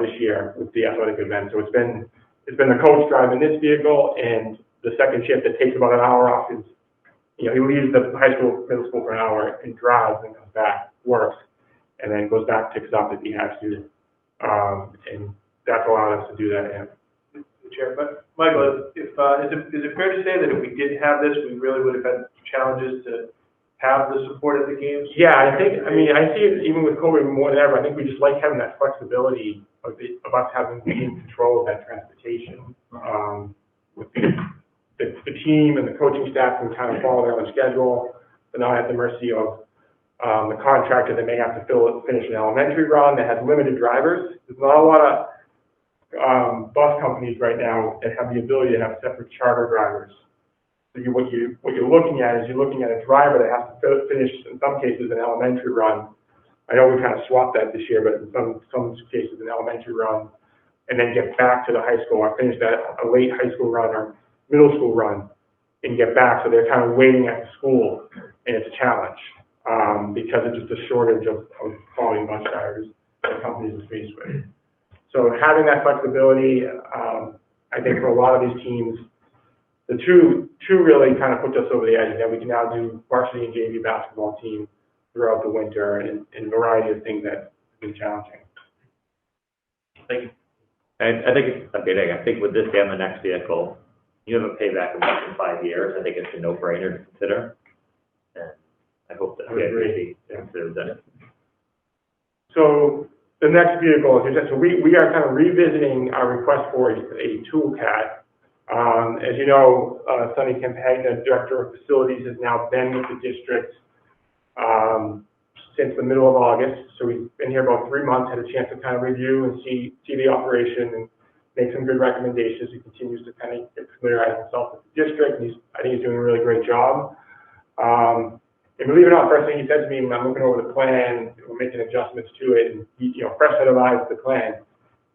this year with the athletic event. So it's been the coach driving this vehicle, and the second shift that takes about an hour off is, he leaves the high school, middle school for an hour and drives and comes back, works, and then goes back, picks up if he has to. And that's allowed us to do that. Yeah. Chair, but Michael, is it fair to say that if we didn't have this, we really would have had challenges to have the support at the games? Yeah, I see it even with COVID more than ever. I think we just like having that flexibility of us having in control of that transportation. With the team and the coaching staff can kind of follow their own schedule. They're not at the mercy of the contractor that may have to finish an elementary run that has limited drivers. There's not a lot of bus companies right now that have the ability to have separate charter drivers. So what you're looking at is you're looking at a driver that has to finish, in some cases, an elementary run. I know we kind of swapped that this year, but in some cases, an elementary run, and then get back to the high school or finish a late high school run or middle school run and get back. So they're kind of waiting at the school, and it's a challenge because it's just a shortage of quality bus drivers that companies are faced with. So having that flexibility, I think for a lot of these teams, the two really kind of puts us over the edge, that we can now do varsity and JV basketball team throughout the winter and a variety of things that have been challenging. Thank you. I think it's a big thing. I think with this and the next vehicle, you have a payback of less than 5 years. I think it's a no-brainer to consider. And I hope that CIPC considers that. So the next vehicle, so we are kind of revisiting our request for a tool cat. As you know, Sonny Campagna, Director of Facilities, has now been with the district since the middle of August. So he's been here about 3 months, had a chance to kind of review and see the operation and make some good recommendations. He continues to kind of familiarize himself with the district. I think he's doing a really great job. And believe it or not, first thing he said to me when I'm looking over the plan, we're making adjustments to it, and he, fresh set of eyes at the plan,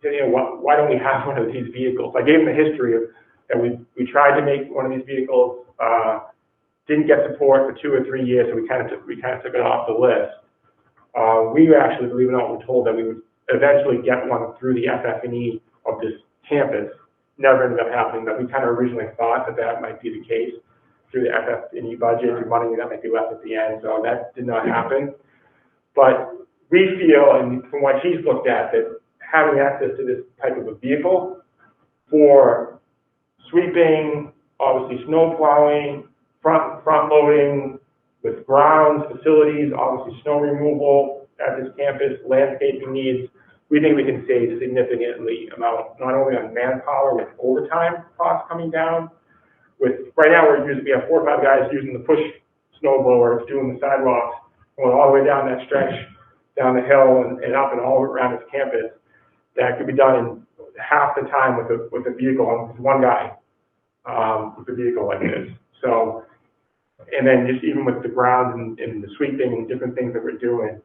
he said, why don't we have one of these vehicles? I gave him the history of that we tried to make one of these vehicles, didn't get support for 2 or 3 years, so we kind of took it off the list. We actually, believe it or not, were told that we would eventually get one through the FF&E of this campus. Never ended up happening, but we kind of originally thought that might be the case through the FF&E budget, and money that might be left at the end, so that did not happen. But we feel, and from what he's looked at, that having access to this type of a vehicle for sweeping, obviously snow plowing, front loading with grounds, facilities, obviously snow removal at this campus, landscaping needs, we think we can save significantly amount, not only on manpower with overtime costs coming down. Right now we have 4 or 5 guys using the push snow blowers, doing the sidewalks, going all the way down that stretch, down the hill and up and all around this campus. That could be done in half the time with a vehicle, with one guy, with a vehicle like this. So, and then just even with the ground and the sweeping and different things that we're doing,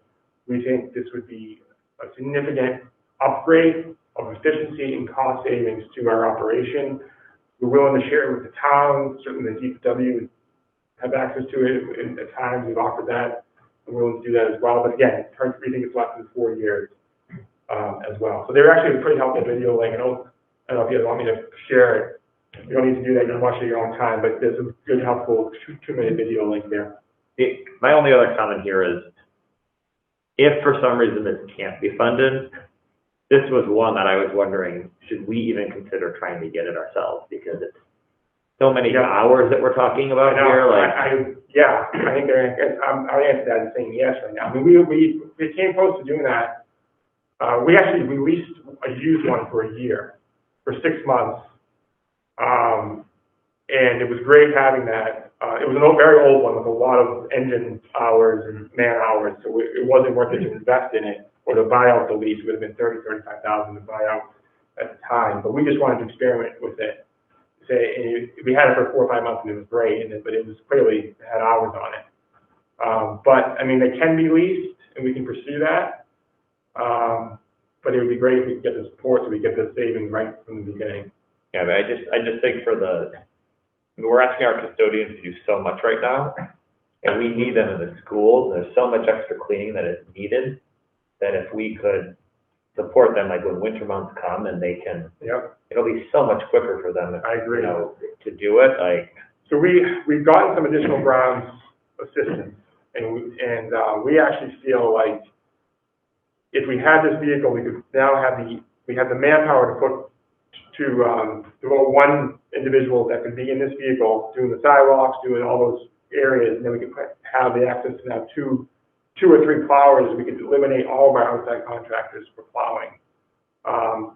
we think this would be a significant upgrade of efficiency and cost savings to our operation. We're willing to share it with the town. Certainly the DPW would have access to it, and at times we've offered that. We're willing to do that as well. But again, we think it's less than 4 years as well. So they're actually a pretty helpful video link. I don't know if you guys want me to share it. You don't need to do that. You can watch it at your own time. But there's a good, helpful 2-minute video link there. My only other comment here is, if for some reason this can't be funded, this was one that I was wondering, should we even consider trying to get it ourselves? Because it's so many hours that we're talking about here. I think I'll answer that and saying yes right now. I mean, we came close to doing that. We actually released a used one for a year, for 6 months. And it was great having that. It was a very old one with a lot of engine hours and man hours, so it wasn't worth it to invest in it or to buy out the lease. It would have been $35,000 to buy out at the time. But we just wanted to experiment with it. We had it for 4 or 5 months and it was great, but it was clearly had hours on it. But I mean, they can be leased and we can pursue that. But it would be great if we could get the support so we get the savings right from the beginning. Yeah, but I just think we're asking our custodians to do so much right now, and we need them in the schools. There's so much extra cleaning that is needed, that if we could support them, like when winter months come and they can, it'll be so much quicker for them. I agree. To do it. So we've gotten some additional grounds assistance, and we actually feel like if we had this vehicle, we could now have the manpower to put to devote one individual that could be in this vehicle doing the sidewalks, doing all those areas, and then we could have the access to have two or three plowers. We could eliminate all of our outside contractors for plowing,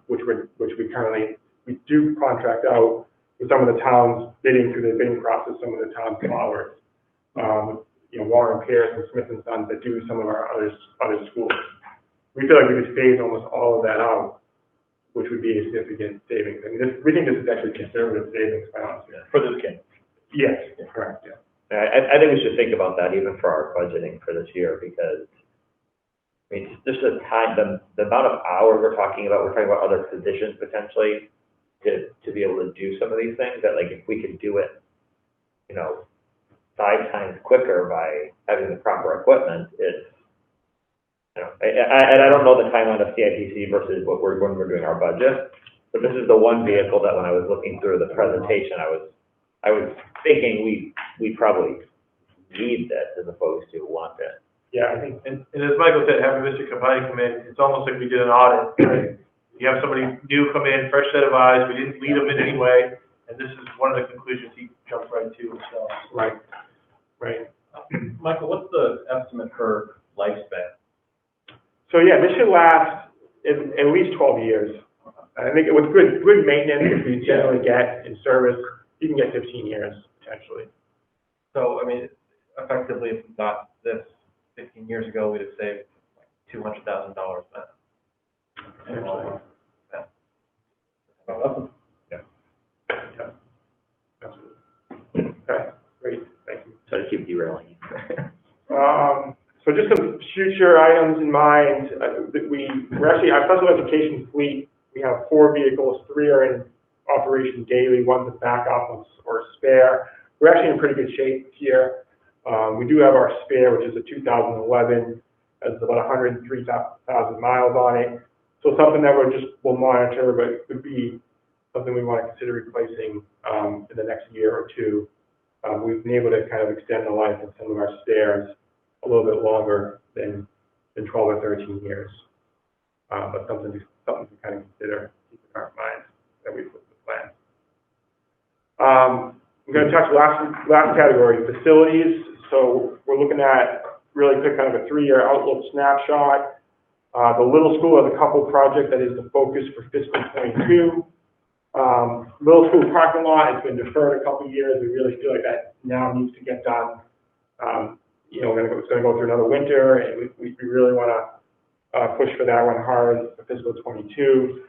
which we do contract out with some of the towns bidding through the bidding process, some of the towns plowers, Warren Pierce and Smith and Sons that do some of our other schools. We feel like we could phase almost all of that out, which would be a significant savings. I mean, we think this is actually conservative savings, quite honestly. For this game. Yes, correct, yeah. I think we should think about that even for our budgeting for this year, because I mean, just the time, the amount of hours we're talking about other positions potentially to be able to do some of these things, that like if we could do it, 5 times quicker by having the proper equipment, it's, I don't know the timeline of CIPC versus when we're doing our budget, but this is the one vehicle that when I was looking through the presentation, I was thinking we probably need this as opposed to want it. Yeah, I think, and as Michael said, having Mr. Campagna come in, it's almost like we did an audit, right? You have somebody new come in, fresh set of eyes, we didn't lead them in any way, and this is one of the conclusions he jumped right to, so. Right. Michael, what's the estimate for lifespan? So yeah, this should last, at least 12 years. I think with good maintenance, if you generally get in service, you can get 15 years potentially. So, I mean, effectively, if we got this 15 years ago, we'd have saved like $200,000 then. Yeah. Absolutely. Okay, great, thank you. So to keep derailing you. So just some future items in mind, we're actually, our special education fleet, we have 4 vehicles, 3 are in operation daily, 1's a backup or a spare. We're actually in pretty good shape here. We do have our spare, which is a 2011, has about 103,000 miles on it. So something that we'll monitor, but it could be something we want to consider replacing in the next year or two. We've been able to kind of extend the life of some of our spares a little bit longer than 12 or 13 years. But something to kind of consider, keep in our minds that we put in the plan. I'm going to touch last category, facilities. So we're looking at really quick kind of a 3-year outlook snapshot. The little school has a couple projects that is the focus for fiscal 22. Middle school parking lot has been deferred a couple of years. We really feel like that now needs to get done. You know, it's going to go through another winter, and we really want to push for that one hard for fiscal 22.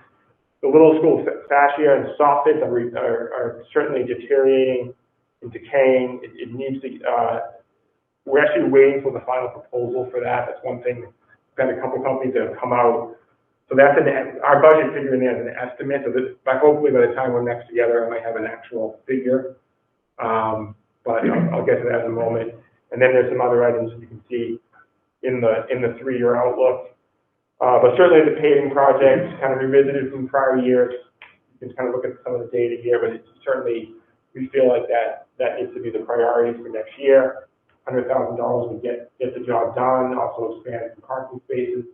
The little school fascia and soffits are certainly deteriorating and decaying. It needs to, we're actually waiting for the final proposal for that. That's one thing. We've got a couple companies that have come out. So that's our budget figure in there is an estimate. So hopefully by the time we're next together, I might have an actual figure. But I'll get to that in a moment. And then there's some other items you can see in the 3-year outlook. But certainly the paving projects kind of revisited from prior years. You can kind of look at some of the data here, but it's certainly, we feel like that needs to be the priority for next year. $100,000 would get the job done. Also expand some parking spaces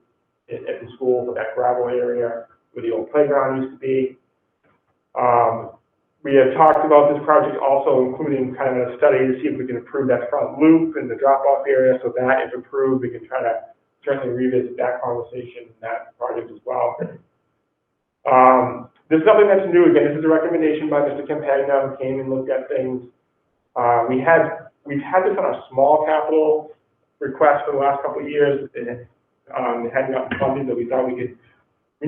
at the school for that gravel area where the old playground used to be. We had talked about this project also including kind of a study to see if we can improve that front loop and the drop-off area. So that, if approved, we can try to certainly revisit that conversation and that project as well. This is something that's new. Again, this is a recommendation by Mr. Campagna, who came and looked at things. We've had this on our small capital request for the last couple of years. It hadn't gotten funded, but we thought we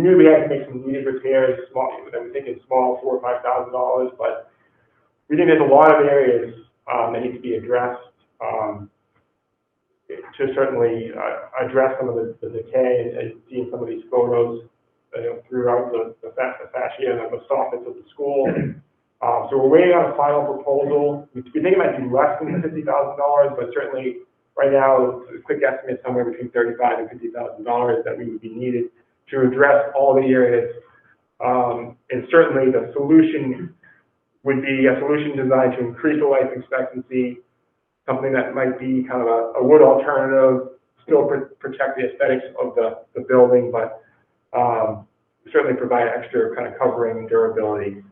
knew we had to make some needed repairs, small, that we think is small, $4,000 or $5,000, but we think there's a lot of areas that need to be addressed to certainly address some of the decay and seeing some of these photos throughout the fascia and the soffits of the school. So we're waiting on a final proposal. We think it might be less than $50,000, but certainly right now, a quick estimate somewhere between $35,000 and $50,000 that we would be needed to address all the areas. And certainly the solution would be a solution designed to increase the life expectancy, something that might be kind of a wood alternative, still protect the aesthetics of the building, but certainly provide extra kind of covering and durability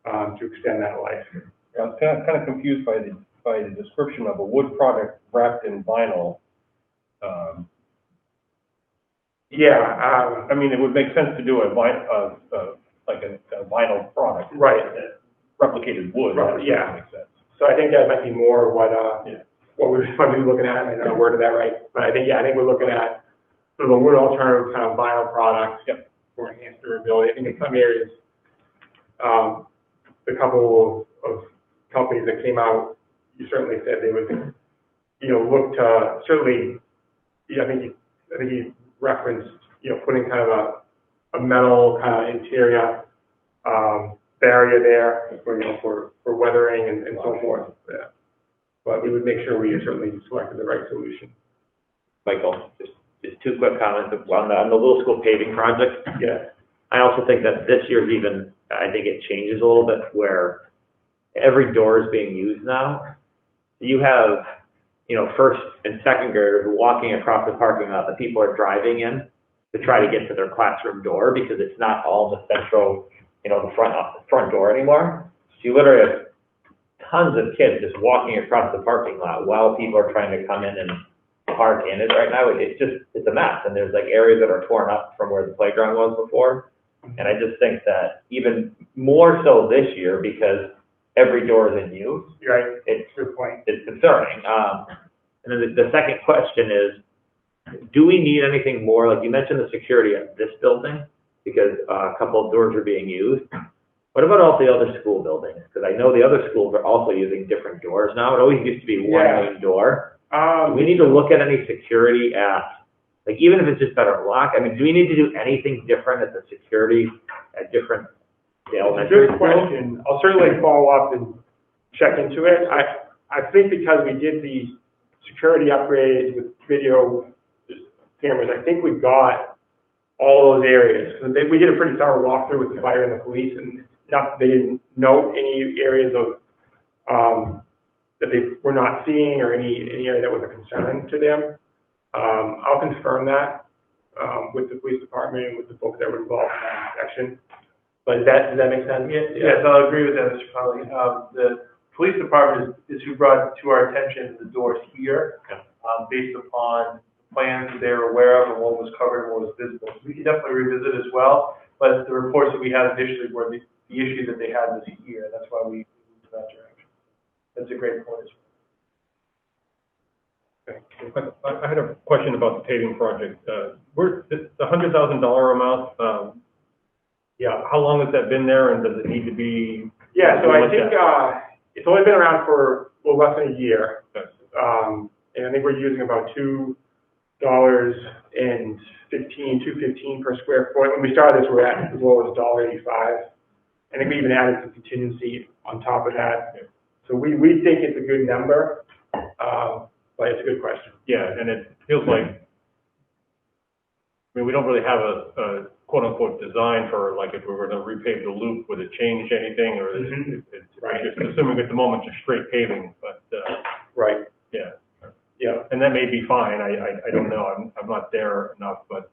to extend that life. Yeah, I was kind of confused by the description of a wood product wrapped in vinyl. I mean, it would make sense to do a vinyl product. Right. Replicated wood. Yeah. Makes sense. So I think that might be more what we might be looking at. I might not word that right, but I think we're looking at sort of a wood alternative kind of vinyl product for enhanced durability. I think in some areas, the couple of companies that came out, you certainly said they would, look to certainly. I think you referenced, putting kind of a metal kind of interior barrier there for weathering and so forth. Yeah. But we would make sure we certainly selected the right solution. Michael, just 2 quick comments on the little school paving project. Yeah. I also think that this year's I think it changes a little bit where every door is being used now. You have, first and second graders walking across the parking lot that people are driving in to try to get to their classroom door because it's not all the central, the front door anymore. So you literally have tons of kids just walking across the parking lot while people are trying to come in and park in it right now, it's a mess, and there's like areas that are torn up from where the playground was before. And I just think that even more so this year, because every door is in use, You're right, it's good point. concerning. And then the second question is, do we need anything more? Like you mentioned the security at this building, because a couple of doors are being used. What about all the other school buildings? Because I know the other schools are also using different doors now. It always used to be one Yeah. main door. Do we need to look at any security at, like even if it's just better lock, I mean, do we need to do anything different at the security at different elementary Good schools? question. I'll certainly follow up and check into it. I think because we did the security upgrades with video cameras, I think we got all those areas. We did a pretty thorough walkthrough with the fire and the police, and they didn't note any areas of, that they were not seeing or any area that was a concern to them. I'll confirm that, with the police department and with the folks that were involved in that section. But does that make sense? Yes, I'll agree with that, Mr. Connolly. The police department is who brought to our attention the doors here, based upon plans that they were aware of and what was covered and what was visible. We can definitely revisit as well, but the reports that we had initially were the issue that they had was here. That's why we moved to that direction. That's a great point as well. I had a question about the paving project. The $100,000 amount, Yeah. how long has that been there, and does it need to be? Yeah, so I looked think, at? it's only been around for a little less than a year. Okay. And I think we're using about $2.15 per square foot. When we started this, we were at as low as $1.85. I think we even added some contingency on top of that. Yeah. So we think it's a good number, but it's a good question. Yeah, and it feels like, I mean, we don't really have a quote-unquote design for, like, if we were to repave the loop, would it change anything, or is it's Right. just assuming at the moment just straight paving, but, Right. yeah. Yeah. And that may be fine, I don't know, I'm not there enough, but,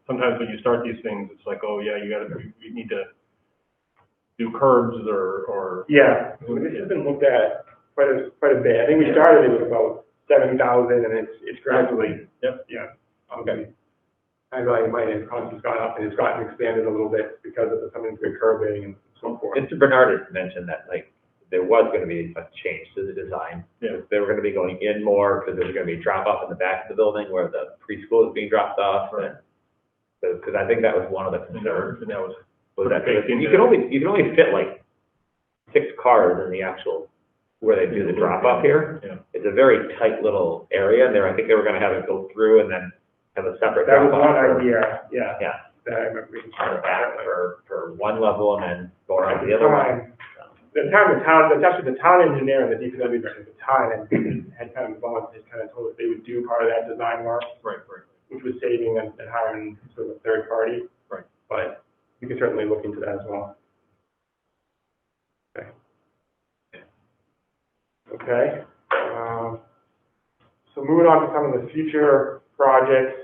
sometimes when you start these things, it's like, oh, yeah, you need to do curbs or. Yeah, so this has been looked at quite a bit. I think we started it with about 7,000, and it's gradually. Yep. Yeah. Okay. I value my cost has gone up, and it's gotten expanded a little bit because of some of the good curbing and so forth. Mr. Bernard had mentioned that, like, there was gonna be a change to the design. Yeah. They were gonna be going in more, because there was gonna be drop off in the back of the building where the preschool is being dropped off. Right. Because I think that was one of the concerns. And that was. Was that, baked into you can only fit like 6 cars in the actual, where they do the drop off here. Yeah. It's a very tight little area, and I think they were gonna have it go through and then have a separate That was drop off. one idea, yeah. Yeah, That I remember being on the back for one level and then go around At the other one. the town engineer and the DPW director at the time had kind of involved, just kind of told us they would do part of that design work, Right. which was saving and hiring sort of a third party. Right. But we can certainly look into that as well. Okay. Okay. So moving on to some of the future projects.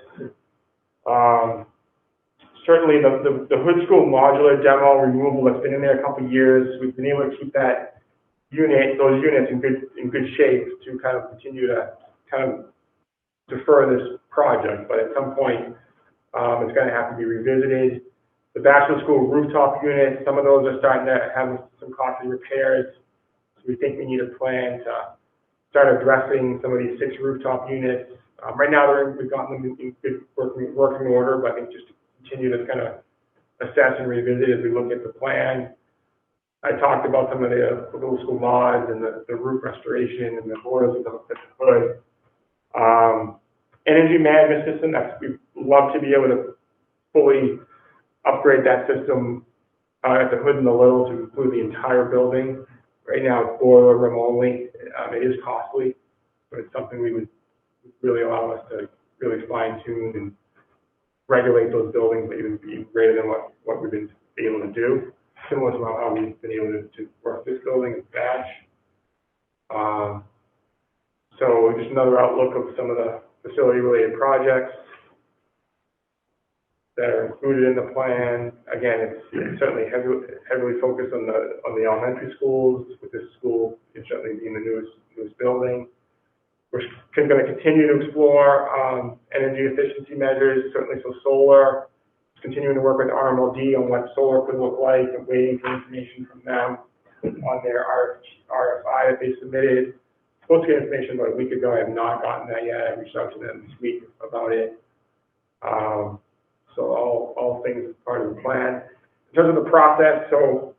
Certainly the Hood School modular demo removal that's been in there a couple of years, we've been able to keep those units in good shape to kind of continue to kind of defer this project, but at some point, it's going to have to be revisited. The bachelor school rooftop units, some of those are starting to have some costly repairs, so we think we need a plan to start addressing some of these 6 rooftop units. Right now, we've gotten them in good working order, but I think just to continue to kind of assess and revisit as we look at the plan. I talked about some of the middle school mods and the roof restoration and the boilers at the hood. Energy management system, we'd love to be able to fully upgrade that system at the hood and the little to include the entire building. Right now, it's boiler room only. It is costly, but it's something we would really allow us to really fine tune and regulate those buildings even greater than what we've been able to do. Similar to how we've been able to work this building as batch. So just another outlook of some of the facility-related projects that are included in the plan. Again, it's certainly heavily focused on the elementary schools, with this school certainly being the newest building. we're going to continue to explore energy efficiency measures, certainly so solar. Continuing to work with RMLD on what solar could look like and waiting for information from them on their RFI that they submitted. Supposed to get information about a week ago. I have not gotten that yet. I reached out to them this week about it. So all things as part of the plan. In terms of the process, so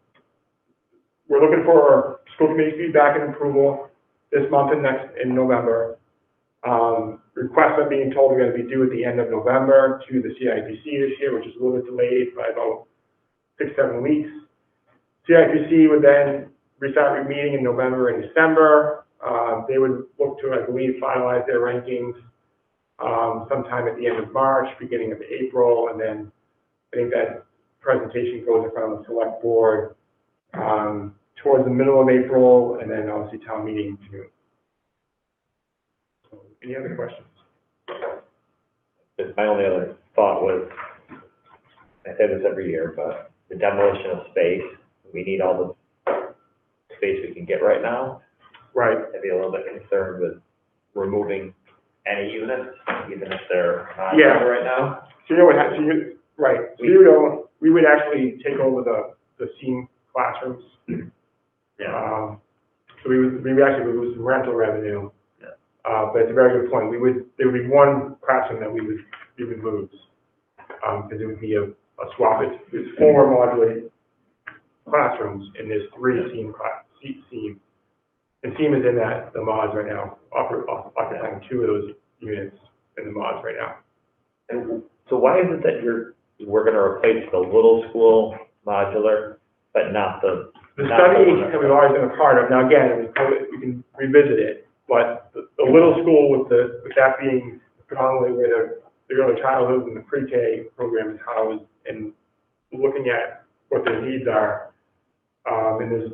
we're looking for school committee feedback and approval this month and next in November. Requests are being told are going to be due at the end of November to the CIPC this year, which is a little bit delayed by about 6-7 weeks. CIPC would then restart meeting in November and December. They would look to, I believe, finalize their rankings sometime at the end of March, beginning of April, and then I think that presentation goes in front of the select board towards the middle of April, and then obviously town meeting in June. So, any other questions? My only other thought was, I say this every year, but the demolition of space, we need all the space we can get right now. Right. I'd be a little bit concerned with removing any units, even if they're not Yeah. there right now. So you know what happens, right, so we would actually take over the SEAM classrooms. Yeah. So we would actually lose some rental revenue. Yeah. But it's a very good point. There would be one classroom that we would lose. Because it would be a swap. It's 4 modular classrooms, and there's 3 SEAM. And SEAM is in the mods right now, occupying 2 of those units in the mods right now. And so why is it that we're going to replace the little school modular, but not the study that we've always been a part of, now again, we can revisit it, but the little school with that being predominantly where the early childhood and the pre-K program is housed, and looking at what their needs are, and there's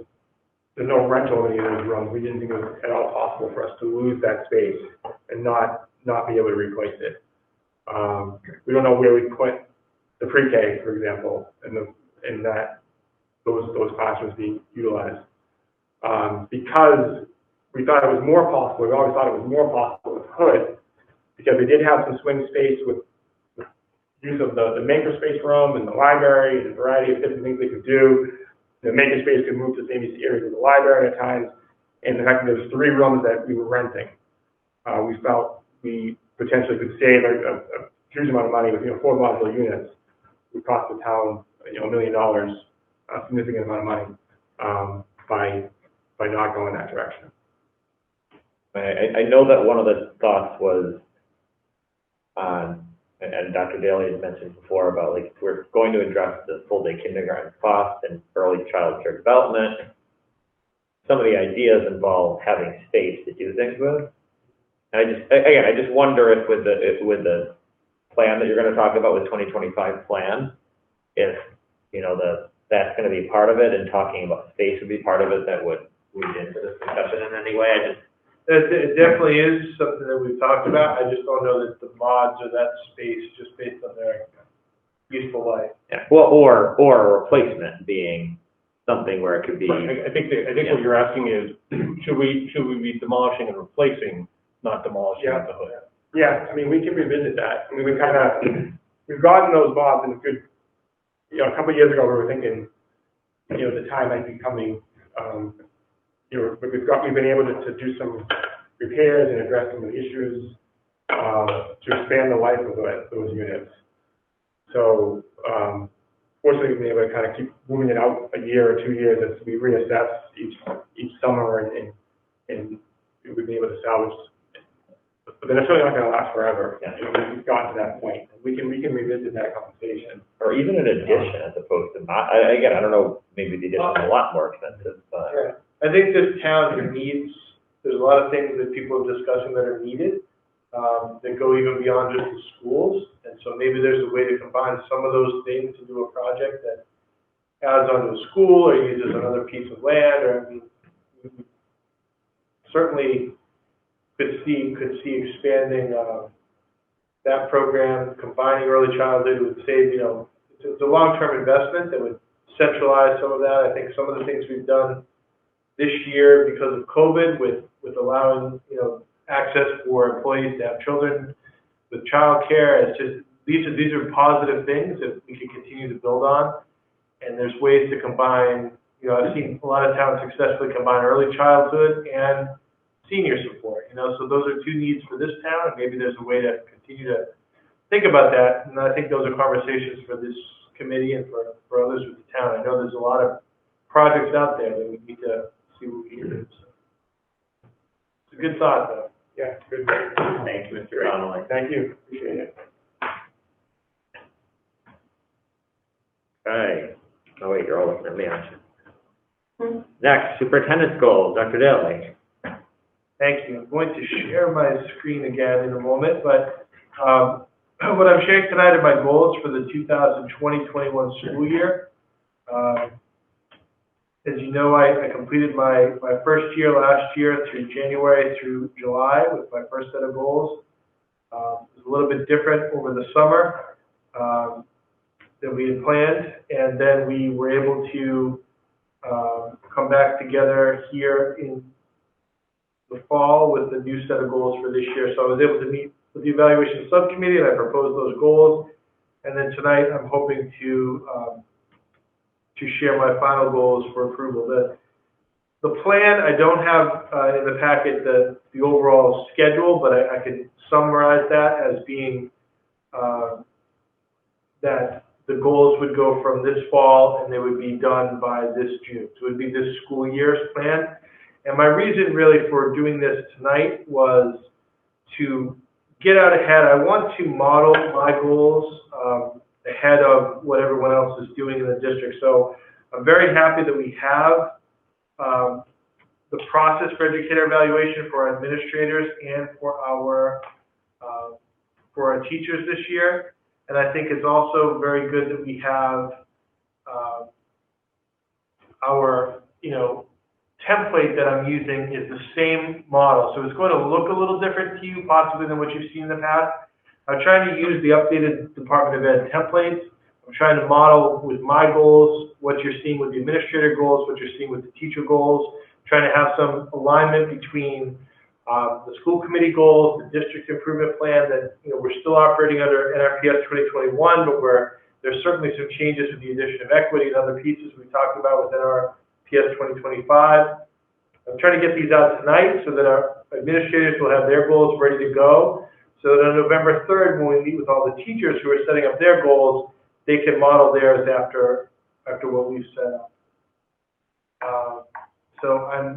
no rental in any of those rooms. We didn't think it was at all possible for us to lose that space and not be able to replace it. We don't know where we put the pre-K, for example, in those classrooms being utilized. Because we thought it was more possible, we always thought it was more possible with Hood, because they did have some swing space with use of the makerspace room and the library and a variety of different things they could do. The makerspace could move to the same areas of the library at times, and the fact that there was 3 rooms that we were renting. We felt we potentially could save a huge amount of money with 4 modular units. It cost the town $1 million, a significant amount of money by not going that direction. I know that one of the thoughts was and Dr. Daly had mentioned before about, like, we're going to address the full-day kindergarten cost and early child care development. Some of the ideas involve having space to do things with. And I just wonder if with the plan that you're going to talk about with 2025 plan, if, that's going to be part of it, and talking about space would be part of it, that would lead into this discussion in any way. It definitely is something that we've talked about. I just don't know that the mods or that space, just based on their useful life. Yeah. Well, or a replacement being something where it could be. I think what you're asking is, should we be demolishing and replacing, not demolishing at the Hood? Yeah, I mean, we can revisit that. I mean, we've gotten those mods in a good, a couple of years ago, we were thinking, the time might be coming, but we've been able to do some repairs and address some of the issues, to expand the life of those units. So, fortunately, we've been able to kind of keep moving it out a year or 2 years as we reassess each summer, and we've been able to salvage. But they're certainly not going to last forever. Yeah. We've gotten to that point. We can revisit that conversation. Or even an addition as opposed to not. Again, I don't know. Maybe the addition is a lot more expensive, but. Yeah. I think this town needs. There's a lot of things that people are discussing that are needed, that go even beyond just the schools. And so maybe there's a way to combine some of those things to do a project that adds onto a school or uses another piece of land, or certainly could see expanding that program, combining early childhood would save, it's a long-term investment that would centralize some of that. I think some of the things we've done this year because of COVID with allowing, access for employees to have children with childcare. It's just, these are positive things that we can continue to build on. And there's ways to combine, you know, I've seen a lot of towns successfully combine early childhood and senior support, you know, so those are two needs for this town, and maybe there's a way to continue to think about that. And I think those are conversations for this committee and for others with the town. I know there's a lot of projects out there that we need to see what we can do. So it's a good thought, though. Yeah, good. Thank you, Mr. Donnelly. Thank you, appreciate it. Okay. Oh, wait, you're all looking at me, aren't you? Next, superintendent's goals, Dr. Daly. Thank you. I'm going to share my screen again in a moment, but what I'm sharing tonight are my goals for the 2020-21 school year. As you know, I completed my first year last year through January through July with my first set of goals. It was a little bit different over the summer than we had planned, and then we were able to come back together here in the fall with the new set of goals for this year. So I was able to meet with the evaluation subcommittee, and I proposed those goals. And then tonight, I'm hoping to share my final goals for approval. The plan, I don't have in the packet the overall schedule, but I can summarize that as being that the goals would go from this fall and they would be done by this June. So it would be this school year's plan. And my reason really for doing this tonight was to get out ahead. I want to model my goals ahead of what everyone else is doing in the district. So I'm very happy that we have the process for educator evaluation for our administrators and for our teachers this year. And I think it's also very good that we have our, template that I'm using is the same model. So it's going to look a little different to you possibly than what you've seen in the past. I'm trying to use the updated Department of Ed templates. I'm trying to model with my goals what you're seeing with the administrator goals, what you're seeing with the teacher goals, trying to have some alignment between the school committee goals, the district improvement plan that, we're still operating under NRPS 2021, but there's certainly some changes with the addition of equity and other pieces we talked about within our PS 2025. I'm trying to get these out tonight so that our administrators will have their goals ready to go, so that on November 3rd, when we meet with all the teachers who are setting up their goals, they can model theirs after what we've set up. So I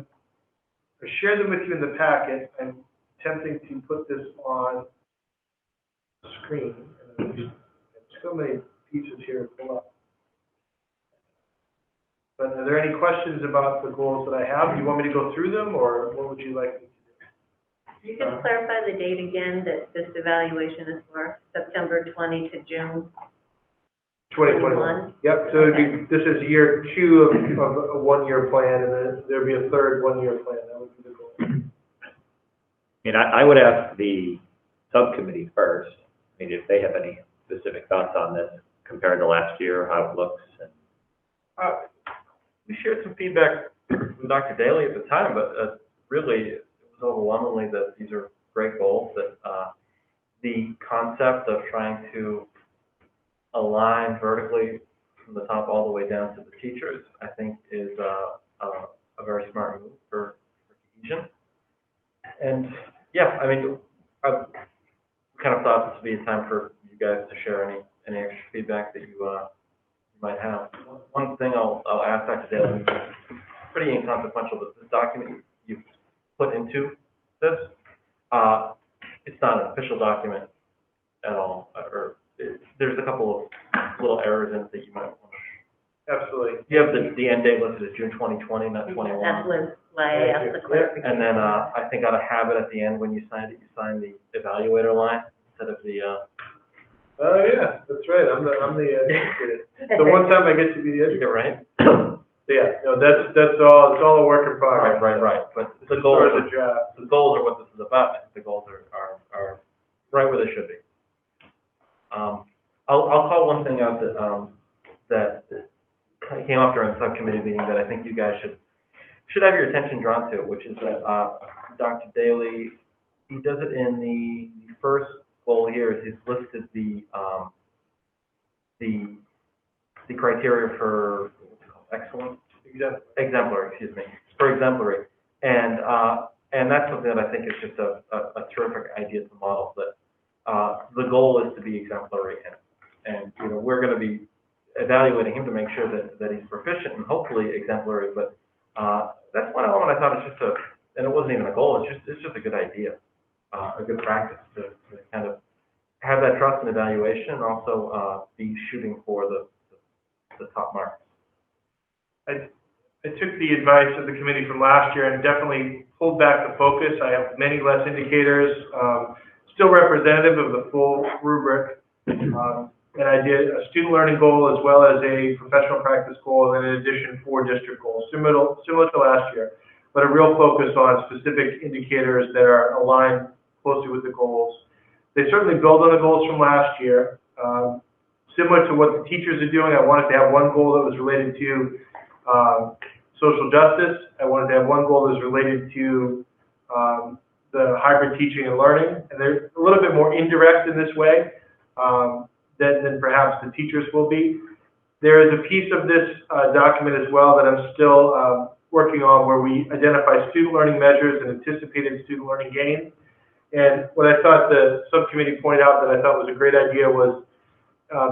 share them with you in the packet. I'm attempting to put this on the screen. There's so many pieces here to pull up. But are there any questions about the goals that I have? Do you want me to go through them, or what would you like me to do? You can clarify the date again that this evaluation is for, September 20 to June 2021. Yep, so this is year 2 of a one-year plan, and then there'll be a third one-year plan. That would be the goal. I would ask the subcommittee first, if they have any specific thoughts on this compared to last year, how it looks. We shared some feedback from Dr. Daly at the time, but really it was overwhelmingly that these are great goals, that the concept of trying to align vertically from the top all the way down to the teachers, I think is a very smart move for cohesion. And yeah, I kind of thought this would be a time for you guys to share any extra feedback that you might have. One thing I'll ask Dr. Daly, pretty inconsequential, but this document you've put into this, it's not an official document at all, there's a couple of little errors in it that you might want to. Absolutely. You have the end date listed as June 2020, not 21. That was why I asked the clarification. And then I think out of habit at the end when you signed it, you signed the evaluator line instead of the. Oh yeah, that's right. I'm the educator. So one time I get to be the educator. Right. Yeah. No, that's all. It's all a work in progress. Right. But the goals goals are what this is about. The goals are right where they should be. I'll call one thing out that came up during the subcommittee meeting that I think you guys should have your attention drawn to, which is that Dr. Daly he does it in the first goal here, is he's listed the criteria for what's it called, excellent? Exemplary, excuse me, for exemplary. And that's something that I think is just a terrific idea to model, that the goal is to be exemplary, and you know, we're going to be evaluating him to make sure that he's proficient and hopefully exemplary. But that's one element I thought is just and it wasn't even a goal, it's just a good idea, a good practice to kind of have that trust and evaluation, and also be shooting for the top marks. I took the advice of the committee from last year and definitely pulled back the focus. I have many less indicators, still representative of the full rubric. And I did a student learning goal as well as a professional practice goal, and in addition, 4 district goals, similar to last year, but a real focus on specific indicators that are aligned closely with the goals. They certainly build on the goals from last year. Similar to what the teachers are doing, I wanted to have one goal that was related to social justice. I wanted to have one goal that was related to the hybrid teaching and learning, and they're a little bit more indirect in this way than perhaps the teachers will be. There is a piece of this document as well that I'm still working on, where we identify student learning measures and anticipated student learning gains. And what I thought the subcommittee pointed out that I thought was a great idea was,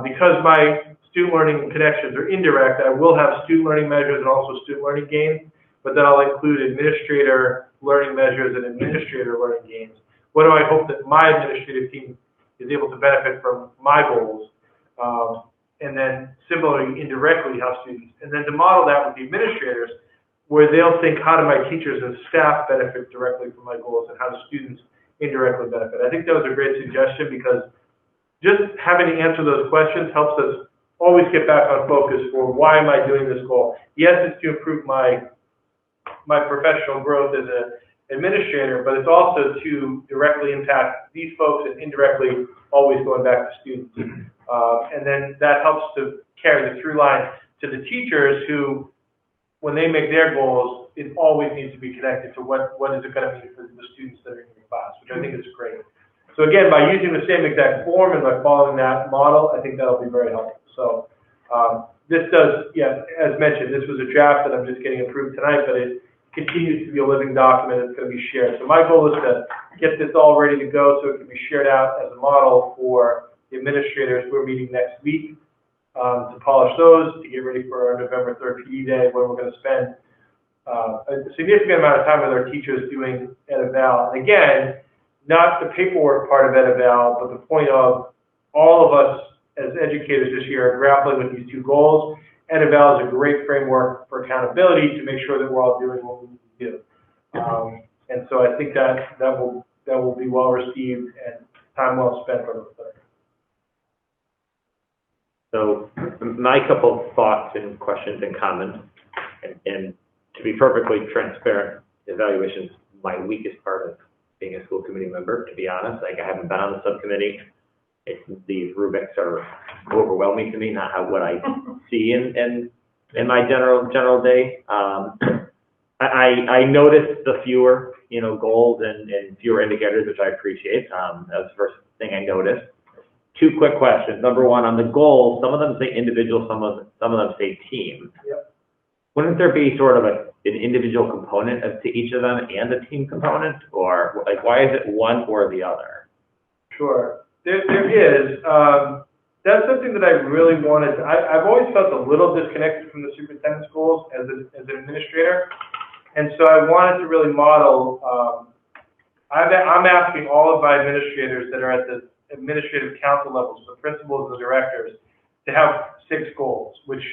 because my student learning connections are indirect, I will have student learning measures and also student learning gains, but then I'll include administrator learning measures and administrator learning gains. What do I hope that my administrative team is able to benefit from my goals? And then similarly, indirectly, how students, and then to model that with the administrators, where they'll think, how do my teachers and staff benefit directly from my goals, and how do students indirectly benefit? I think that was a great suggestion, because just having to answer those questions helps us always get back on focus for why am I doing this goal. Yes, it's to improve my professional growth as an administrator, but it's also to directly impact these folks and indirectly always going back to students. And then that helps to carry the through line to the teachers who, when they make their goals, it always needs to be connected to what is it going to mean for the students that are in your class, which I think is great. So again, by using the same exact form and by following that model, I think that'll be very helpful. So this does, yeah, as mentioned, this was a draft that I'm just getting approved tonight, but it continues to be a living document that's going to be shared. So my goal is to get this all ready to go so it can be shared out as a model for the administrators. We're meeting next week to polish those, to get ready for our November 3rd PD day, where we're going to spend a significant amount of time with our teachers doing ed-eval. And again, not the paperwork part of ed-eval, but the point of all of us as educators this year are grappling with these 2 goals. Ed-eval is a great framework for accountability to make sure that we're all doing what we need to do. And so I think that will be well received and time well spent on the third. So my couple of thoughts and questions and comments, and to be perfectly transparent, evaluation is my weakest part of being a school committee member, to be honest. Like, I haven't been on the subcommittee. These rubrics are overwhelming to me, not what I see in my general day. I noticed the fewer, goals and fewer indicators, which I appreciate. That was the first thing I noticed. 2 quick questions. Number 1, on the goals, some of them say individual, some of them say team. Yep. Wouldn't there be sort of an individual component to each of them and a team component, or like why is it one or the other? Sure. There is. That's something that I really wanted. I've always felt a little disconnected from the superintendent's goals as an administrator, and so I wanted to really model. I'm asking all of my administrators that are at the administrative council levels, the principals and directors, to have 6 goals, which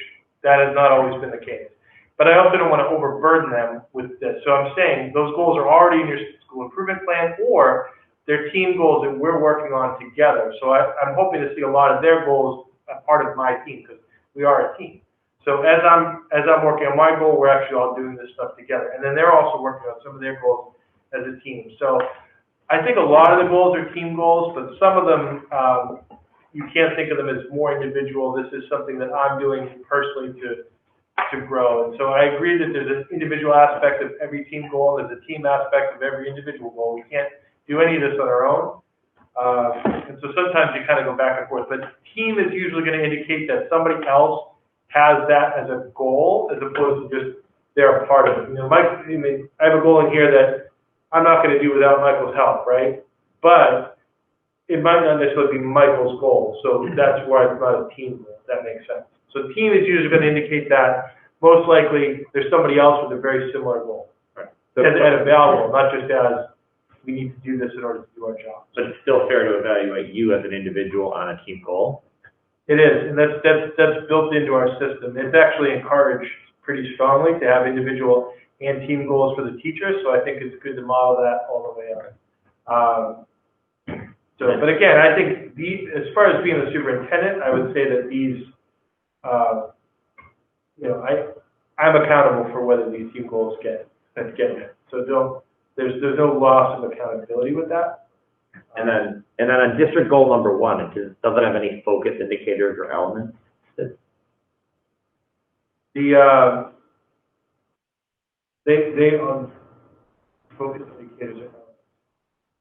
that has not always been the case. But I also don't want to overburden them with this. So I'm saying those goals are already in your school improvement plan, or they're team goals that we're working on together. So I'm hoping to see a lot of their goals a part of my team, because we are a team. So as I'm working on my goal, we're actually all doing this stuff together. And then they're also working on some of their goals as a team. So I think a lot of the goals are team goals, but some of them, you can't think of them as more individual. This is something that I'm doing personally to grow. And so I agree that there's an individual aspect of every team goal, and there's a team aspect of every individual goal. We can't do any of this on our own. And so sometimes you kind of go back and forth, but team is usually going to indicate that somebody else has that as a goal, as opposed to just they're a part of it. You know, Mike, I mean, I have a goal in here that I'm not going to do without Michael's help, right? But it might not necessarily be Michael's goal, so that's why it's not a team goal, if that makes sense. So team is usually going to indicate that most likely there's somebody else with a very similar goal. Right. And available, not just as we need to do this in order to do our job. But it's still fair to evaluate you as an individual on a team goal. It is, and that's built into our system. It's actually encouraged pretty strongly to have individual and team goals for the teachers, so I think it's good to model that all the way up. But again, I think as far as being the superintendent, I would say that these, you know, I'm accountable for whether these team goals get met. So there's no loss of accountability with that. And then on district goal number 1, it doesn't have any focus indicators or elements. They on focus indicators.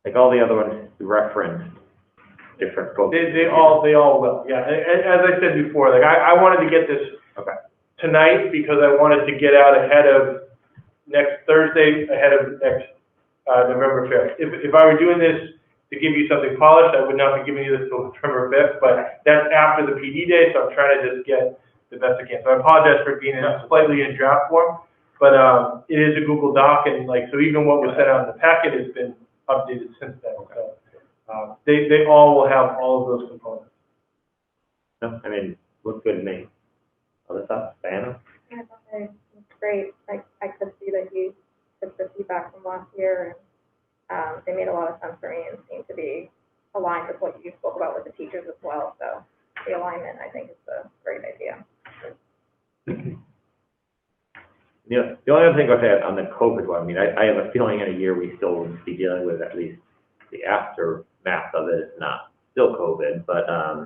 Like all the other ones reference different focus. They all will, yeah. As I said before, like I wanted to get this tonight because I wanted to get out ahead of next Thursday, ahead of next November 5th. If I were doing this to give you something polished, I would not be giving you this until November 5th, but that's after the PD day, so I'm trying to just get the best I can. So I apologize for being slightly in draft form, but it is a Google Doc, and like, so even what was sent out in the packet has been updated since then. So they all will have all of those components. No, I mean, looks good to me. Other thoughts, Diana? I thought it was great. I could see that you took the feedback from last year, and they made a lot of sense for me and seemed to be aligned with what you spoke about with the teachers as well. So the alignment, I think, is a great idea. Yeah, the only other thing I'll say on the COVID one, I mean, I have a feeling in a year we still will be dealing with at least the aftermath of it. It's not still COVID, but I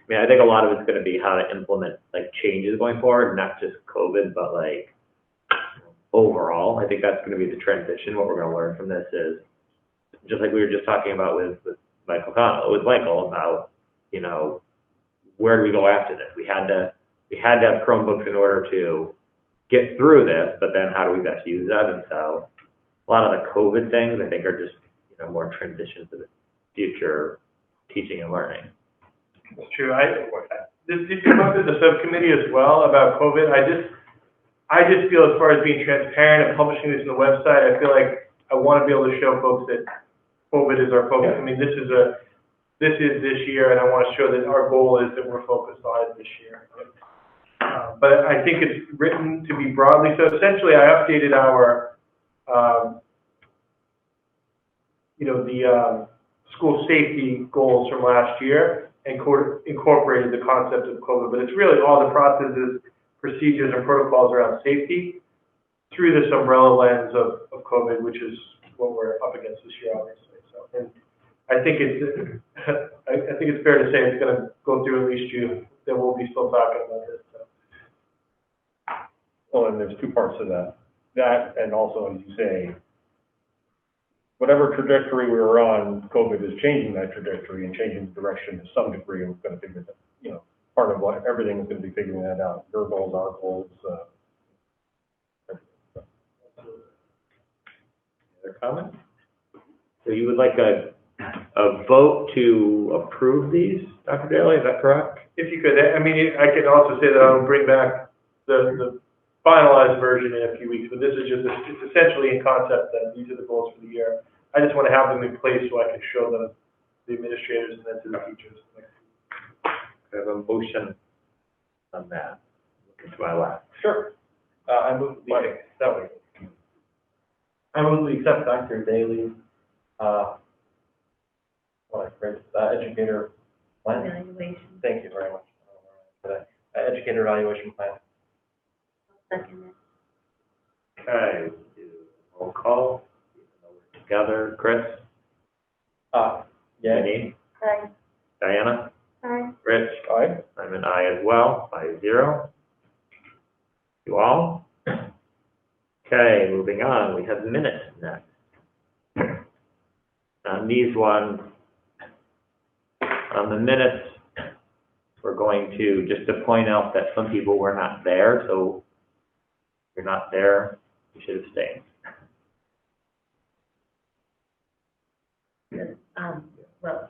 mean, I think a lot of it's going to be how to implement like changes going forward, not just COVID, but like overall. I think that's going to be the transition. What we're going to learn from this is just like we were just talking about with Michael about, you know, where do we go after this? We had to have Chromebooks in order to get through this, but then how do we best use that? And so a lot of the COVID things I think are just, you know, more transitions to the future teaching and learning. It's true. This came up to the subcommittee as well about COVID. I just feel as far as being transparent and publishing this on the website, I feel like I want to be able to show folks that COVID is our focus. I mean, this is this year, and I want to show that our goal is that we're focused on it this year. But I think it's written to be broadly. So essentially, I updated our, you know, the school safety goals from last year and incorporated the concept of COVID. But it's really all the processes, procedures, and protocols around safety through this umbrella lens of COVID, which is what we're up against this year, obviously. So, and I think it's fair to say it's going to go through at least June. Then we'll be still talking about this. So. Well, and there's two parts to that. That, and also, as you say, whatever trajectory we were on, COVID is changing that trajectory and changing the direction to some degree, and we're going to figure that, you know, part of what everything is going to be figuring that out. Your goals, our goals. Other comments? So you would like a vote to approve these, Dr. Daly, is that correct? If you could, I mean, I can also say that I'll bring back the finalized version in a few weeks, but this is just, it's essentially in concept that these are the goals for the year. I just want to have them in place so I can show them to the administrators and then to the teachers. I have a motion on that. Looking to my left. Sure. I move we accept Dr. Daly's, educator plan. Evaluation. Thank you very much for that. Educator evaluation plan. Second it. Okay, do roll call, even though we're together. Chris? Yeah. Janine? Aye. Diana? Aye. Rich? Aye. I'm an aye as well, 5-0. You all? Okay, moving on, we have minutes next. on these ones, on the minutes, we're going to, just to point out that some people were not there, so if you're not there, you should abstain. Well,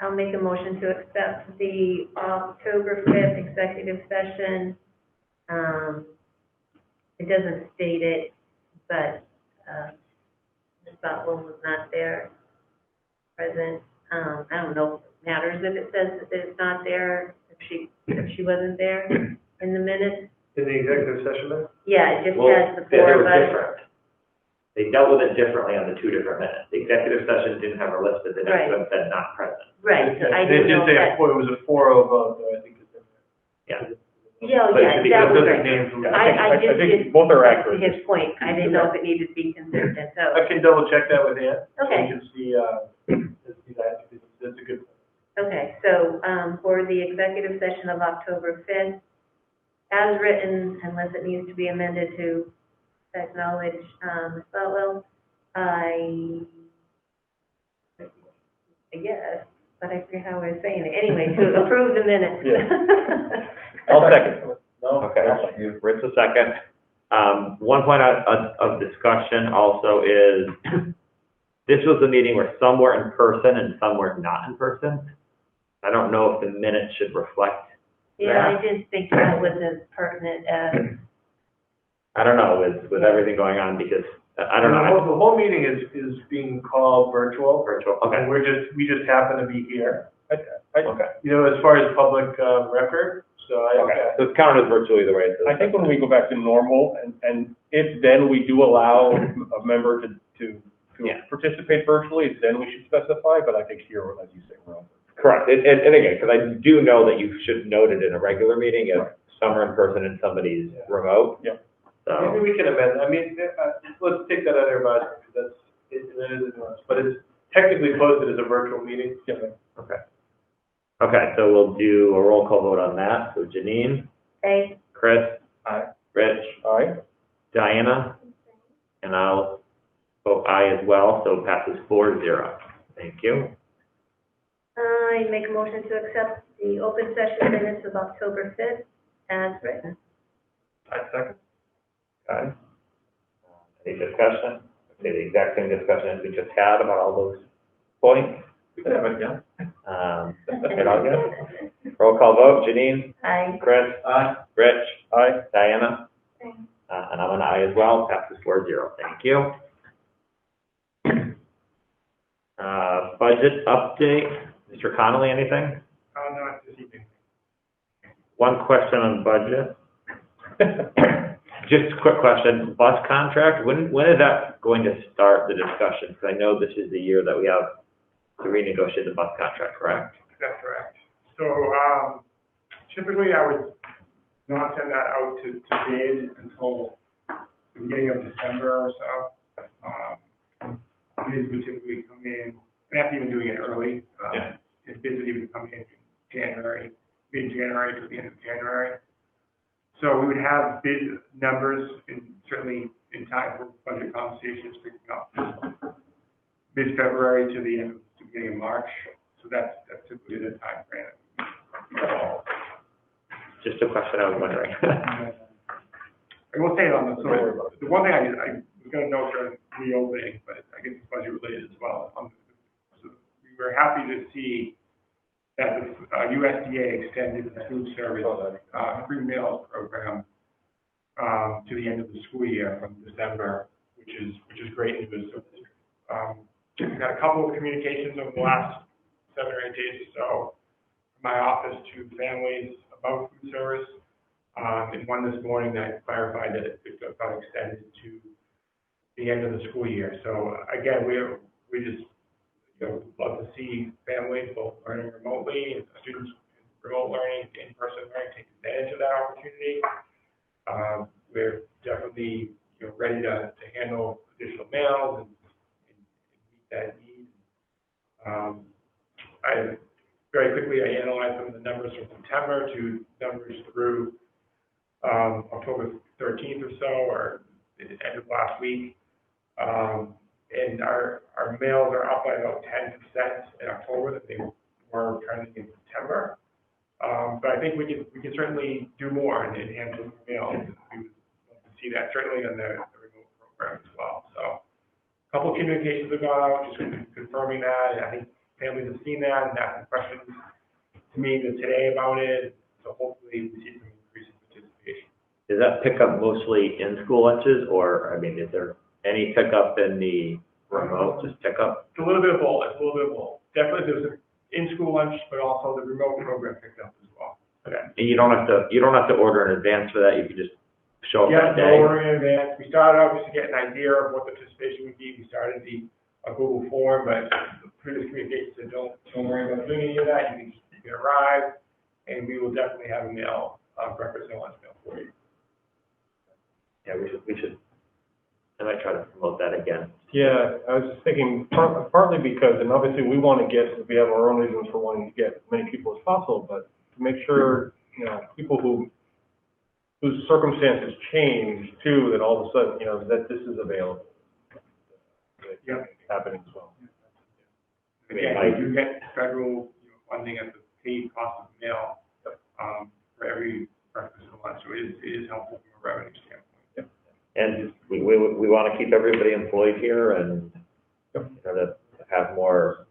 I'll make a motion to accept the October 5th executive session. It doesn't state it, but Ms. Botwell was not there, present. I don't know if it matters if it says that it's not there, if she wasn't there in the minutes. In the executive session then? Yeah, it just Well, has the they four were of us. different. They dealt with it differently on the two different minutes. The executive session didn't have her listed, the next Right. one said not present. Right, so I It didn't did know say that. it was a 4-0 vote, though, I think it's different. Yeah. Yeah, But it yeah, should be that was It doesn't right. name who- I just think did- both are that's accurate. his point. I didn't know if it needed to be consistent, so, I can double check that with Ann. Okay. You can see that, that's a good point. okay. So, for the executive session of October 5th, as written, unless it needs to be amended to acknowledge, Ms. Botwell, yes, but I forget how I was saying it. Anyway, to approve the minutes. I'll second. No? Okay, Rich a second. One point of discussion also is, this was a meeting where some were in person and some were not in person. I don't know if the minutes should reflect Yeah, that. I didn't think that was as pertinent as, I don't know, with everything going on, because, I don't know. The whole meeting is being called virtual. Virtual, okay, And we just happen to be here, okay. you know, as far as public record, so Okay, so it's counted as virtual either way. So I think when we go back to normal, and if then we do allow a member to Yeah. participate virtually, then we should specify, but I think here, as you say, we're on. Correct, and again, because I do know that you should note it in a regular meeting if some are in person and somebody's remote. Yeah. maybe So, we can amend, I mean, let's take that under advisement, because that is a nuance, but it's technically posted as a virtual meeting. Yeah. okay, so we'll do a roll call vote on that. So Janine, say, Chris, Aye. Rich, Aye. Diana, and I'll vote aye as well, so passes 4-0. Thank you. I make a motion to accept the open session minutes of October 5th as written. I second. Okay. Any discussion? Okay, the exact same discussion as we just had about all those points. We can have it again. It all good? Roll call vote, Janine, Aye. Chris, Aye. Rich, Aye. Diana, and I'm an aye as well, passes 4-0. Thank you. Budget update, Mr. Connolly, anything? Not this evening. One question on budget. Just a quick question, bus contract, when is that going to start the discussion? Because I know this is the year that we have to renegotiate the bus contract, correct? That's correct. So, typically I would not send that out to bid until the beginning of December or so. Bids would typically come in, and after even doing it early, Yeah. if bids would even come in January, mid-January to the end of January. So we would have bid numbers certainly in time for budget conversations picking up mid-February to the end of, to the beginning of March. So that's typically the time frame. Just a question I was wondering. I will say on the, so the one thing I was gonna note during reopening, but I guess it's budget related as well. So we were happy to see that the USDA extended the food service, free meals program, to the end of the school year from December, which is great news. So, we've had a couple of communications over the last 7 or 8 days or so from my office to families about food service. And one this morning that clarified that it got extended to the end of the school year. So again, we just, love to see families both learning remotely and students remote learning, in-person learning, take advantage of that opportunity. We're definitely, ready to handle additional mails and meet that need. Very quickly, I analyzed some of the numbers from September to numbers through October 13th or so, or the end of last week. and our mails are up by about 10% in October that they were trending in September. But I think we can certainly do more and enhance the mail. We would love to see that, certainly on the remote program as well. So a couple of communications have gone out, just confirming that, and I think families have seen that and asking questions to me today about it. So hopefully we see some increase in participation. Is that pickup mostly in school lunches, or, I mean, is there any pickup in the remote, just pickup? It's a little bit of both. It's a little bit of both. Definitely there's an in-school lunch, but also the remote program picked up as well. Okay. And you don't have to order in advance for that, you can just show up Yeah, that day? no ordering in advance. We started out just to get an idea of what the participation would be. We started a Google form, but the previous communication said, don't worry about doing any of that. You can arrive, and we will definitely have a mail, breakfast and lunch meal for you. Yeah, we should, I might try to promote that again. Yeah, I was just thinking, partly because, and obviously we want to we have our own reasons for wanting to get as many people as possible, but to make sure, people whose circumstances change too, that all of a sudden, that this is available. Yeah. Happening as well. Again, you get federal funding at the paid cost of mail, for every breakfast and lunch, so it is helpful from a revenue standpoint. And we want to keep everybody employed here, and, to have our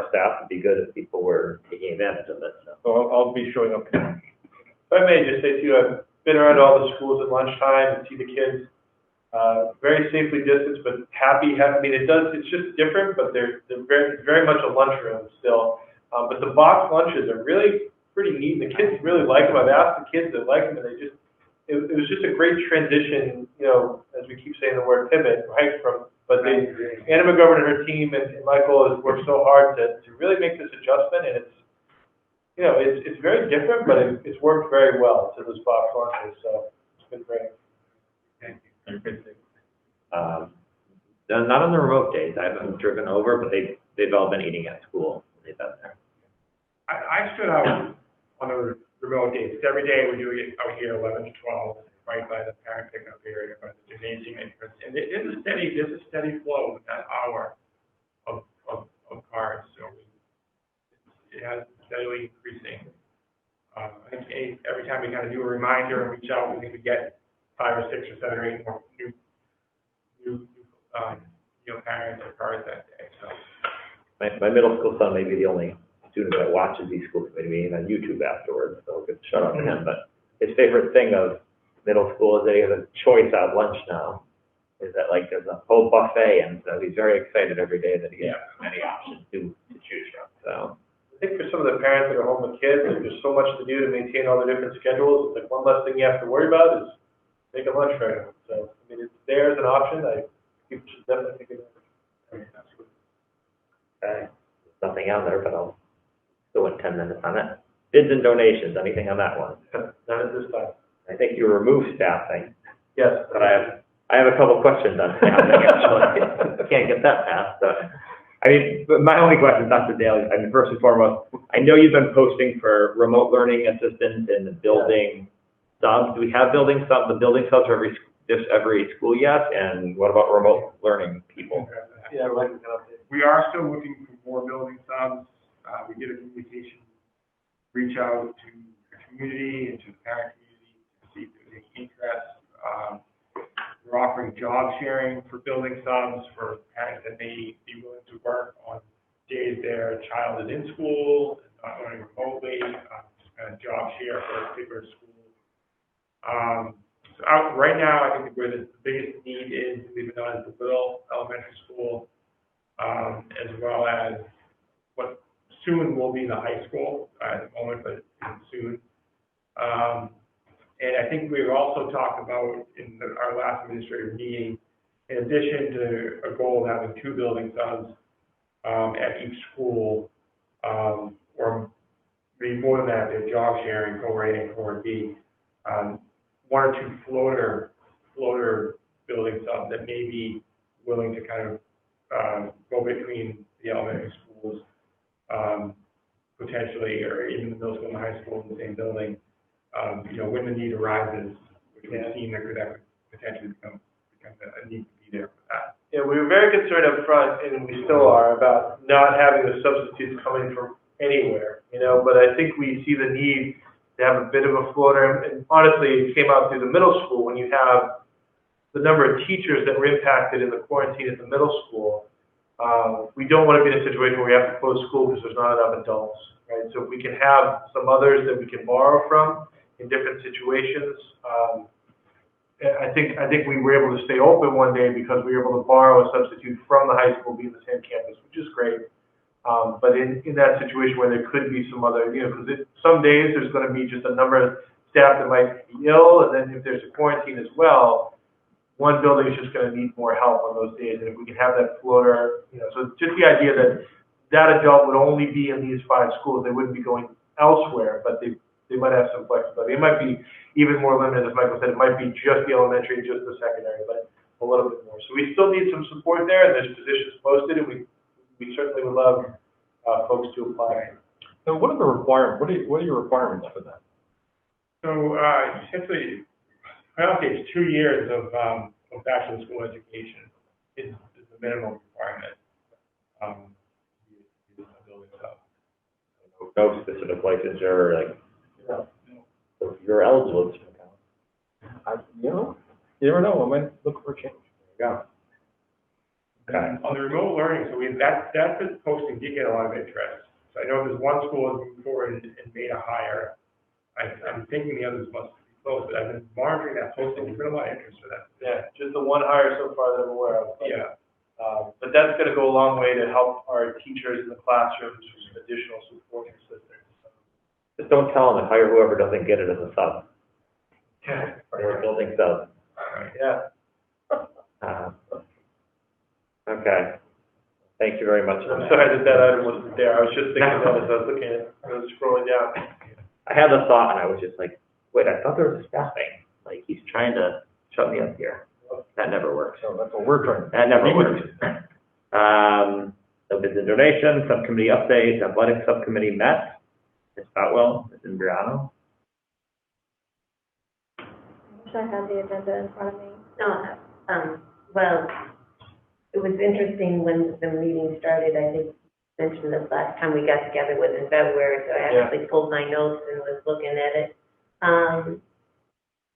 staff, it'd be good if people were taking advantage of it, so. So I'll be showing up. If I may just say to you, I've been around all the schools at lunchtime and see the kids, very safely distanced, but happy. I mean, it's just different, but they're very, very much a lunchroom still. But the box lunches are really pretty neat, and the kids really like them. I've asked the kids that like them, and it was just a great transition, as we keep saying the word pivot, right? But Anna McGovern and her team and Michael has worked so hard to really make this adjustment, and it's very different, but it's worked very well to those box lunches, so it's been great. Thank you. Not on the remote days, I haven't driven over, but they've all been eating at school, they've been there. I stood out on the remote days. Every day we do it out here, 11 to 12, right by the parent pickup area, by the gymnasium entrance. And there's a steady flow with that hour of cars. So it has steadily increasing. I think every time we kind of do a reminder and reach out, we think we get 5 or 6 or 7 or 8 more new parents or cars that day. So My middle school son may be the only student that watches these school committee meetings on YouTube afterwards, so good shout out to him. But his favorite thing of middle school is that he has a choice at lunch now. Is that there's a whole buffet, and so he's very excited every day that he has many options to choose from. So I think for some of the parents that are home with kids, there's so much to do to maintain all the different schedules. It's like one less thing you have to worry about is make a lunch right. So I mean, it's there as an option. People should definitely think of it. there's nothing on there, but I'll go in 10 minutes on it. Bids and donations, anything on that one? Not at this time. I think you removed staffing, Yes. but I have a couple questions on staffing, actually. Can't get that passed, but, but my only question, Dr. Daly, first and foremost, I know you've been posting for remote learning assistants in the building subs. Do we have building subs, the building subs for every school yet? And what about remote learning people? Yeah, right. we are still looking for more building subs. We did a communication reach out to the community and to the parent community to see if there's any interest. We're offering job sharing for building subs for parents that may be willing to work on days their child is in school, not learning remotely, just kind of job share for a particular school. So right now, I think where the biggest need is, believe it or not, is the Will Elementary School, as well as what soon will be the high school at the moment, but soon. And I think we've also talked about in our last administrative meeting, in addition to a goal of having 2 building subs at each school, or maybe more than that, they're job sharing, co-A and co-B, 1 or 2 floater building subs that may be willing to kind of go between the elementary schools, potentially, or even the middle school and the high school in the same building. When the need arises, which we've seen that could potentially become a need to be there for that. Yeah, we were very concerned up front, and we still are, about not having the substitutes coming from anywhere, you know, but I think we see the need to have a bit of a floater, and honestly, it came out through the middle school when you have the number of teachers that were impacted in the quarantine at the middle school. We don't want to be in a situation where we have to close school because there's not enough adults, right? So if we can have some others that we can borrow from in different situations, I think we were able to stay open one day because we were able to borrow a substitute from the high school, be in the same campus, which is great. But in that situation where there could be some other, you know, because some days there's going to be just a number of staff that might be ill, and then if there's a quarantine as well, one building is just going to need more help on those days. And if we can have that floater, you know, so just the idea that that adult would only be in these 5 schools, they wouldn't be going elsewhere, but they might have some flexibility. It might be even more limited, as Michael said, it might be just the elementary, just the secondary, but a little bit more. So we still need some support there, and there's positions posted, and we certainly would love folks to apply. So what are the requirements, what are your requirements for that? So, essentially, I don't think it's 2 years of bachelor school education is the minimum requirement. No specific licensure, like, if you're eligible to account. You never know, I might look for a change. There you go. Okay. On the remote learning, so that posting did get a lot of interest. So I know there's one school that moved forward and made a hire. I'm thinking the others must be close, but I've been monitoring that posting. There's been a lot of interest for that. Yeah, just the one hire so far that I'm aware of. Yeah. But that's going to go a long way to help our teachers in the classrooms with some additional support and assistance. Just don't tell them to hire whoever doesn't get it as a sub, Yeah. or a building sub. Yeah. Okay. Thank you very much. I'm sorry that item wasn't there. I was just thinking that as I was looking at it. I was scrolling down. I had the thought, and I was just like, wait, I thought there was a staffing. Like, he's trying to shut me up here. That never works. So that's what we're trying to do. That never works. No bids and donations, subcommittee updates, athletic subcommittee met. Ms. Boutwell, Ms. Imbriano. I wish I had the agenda in front of me. No, well, it was interesting when the meeting started. I think you mentioned this last time we got together was in February, so I actually pulled my notes and was looking at it.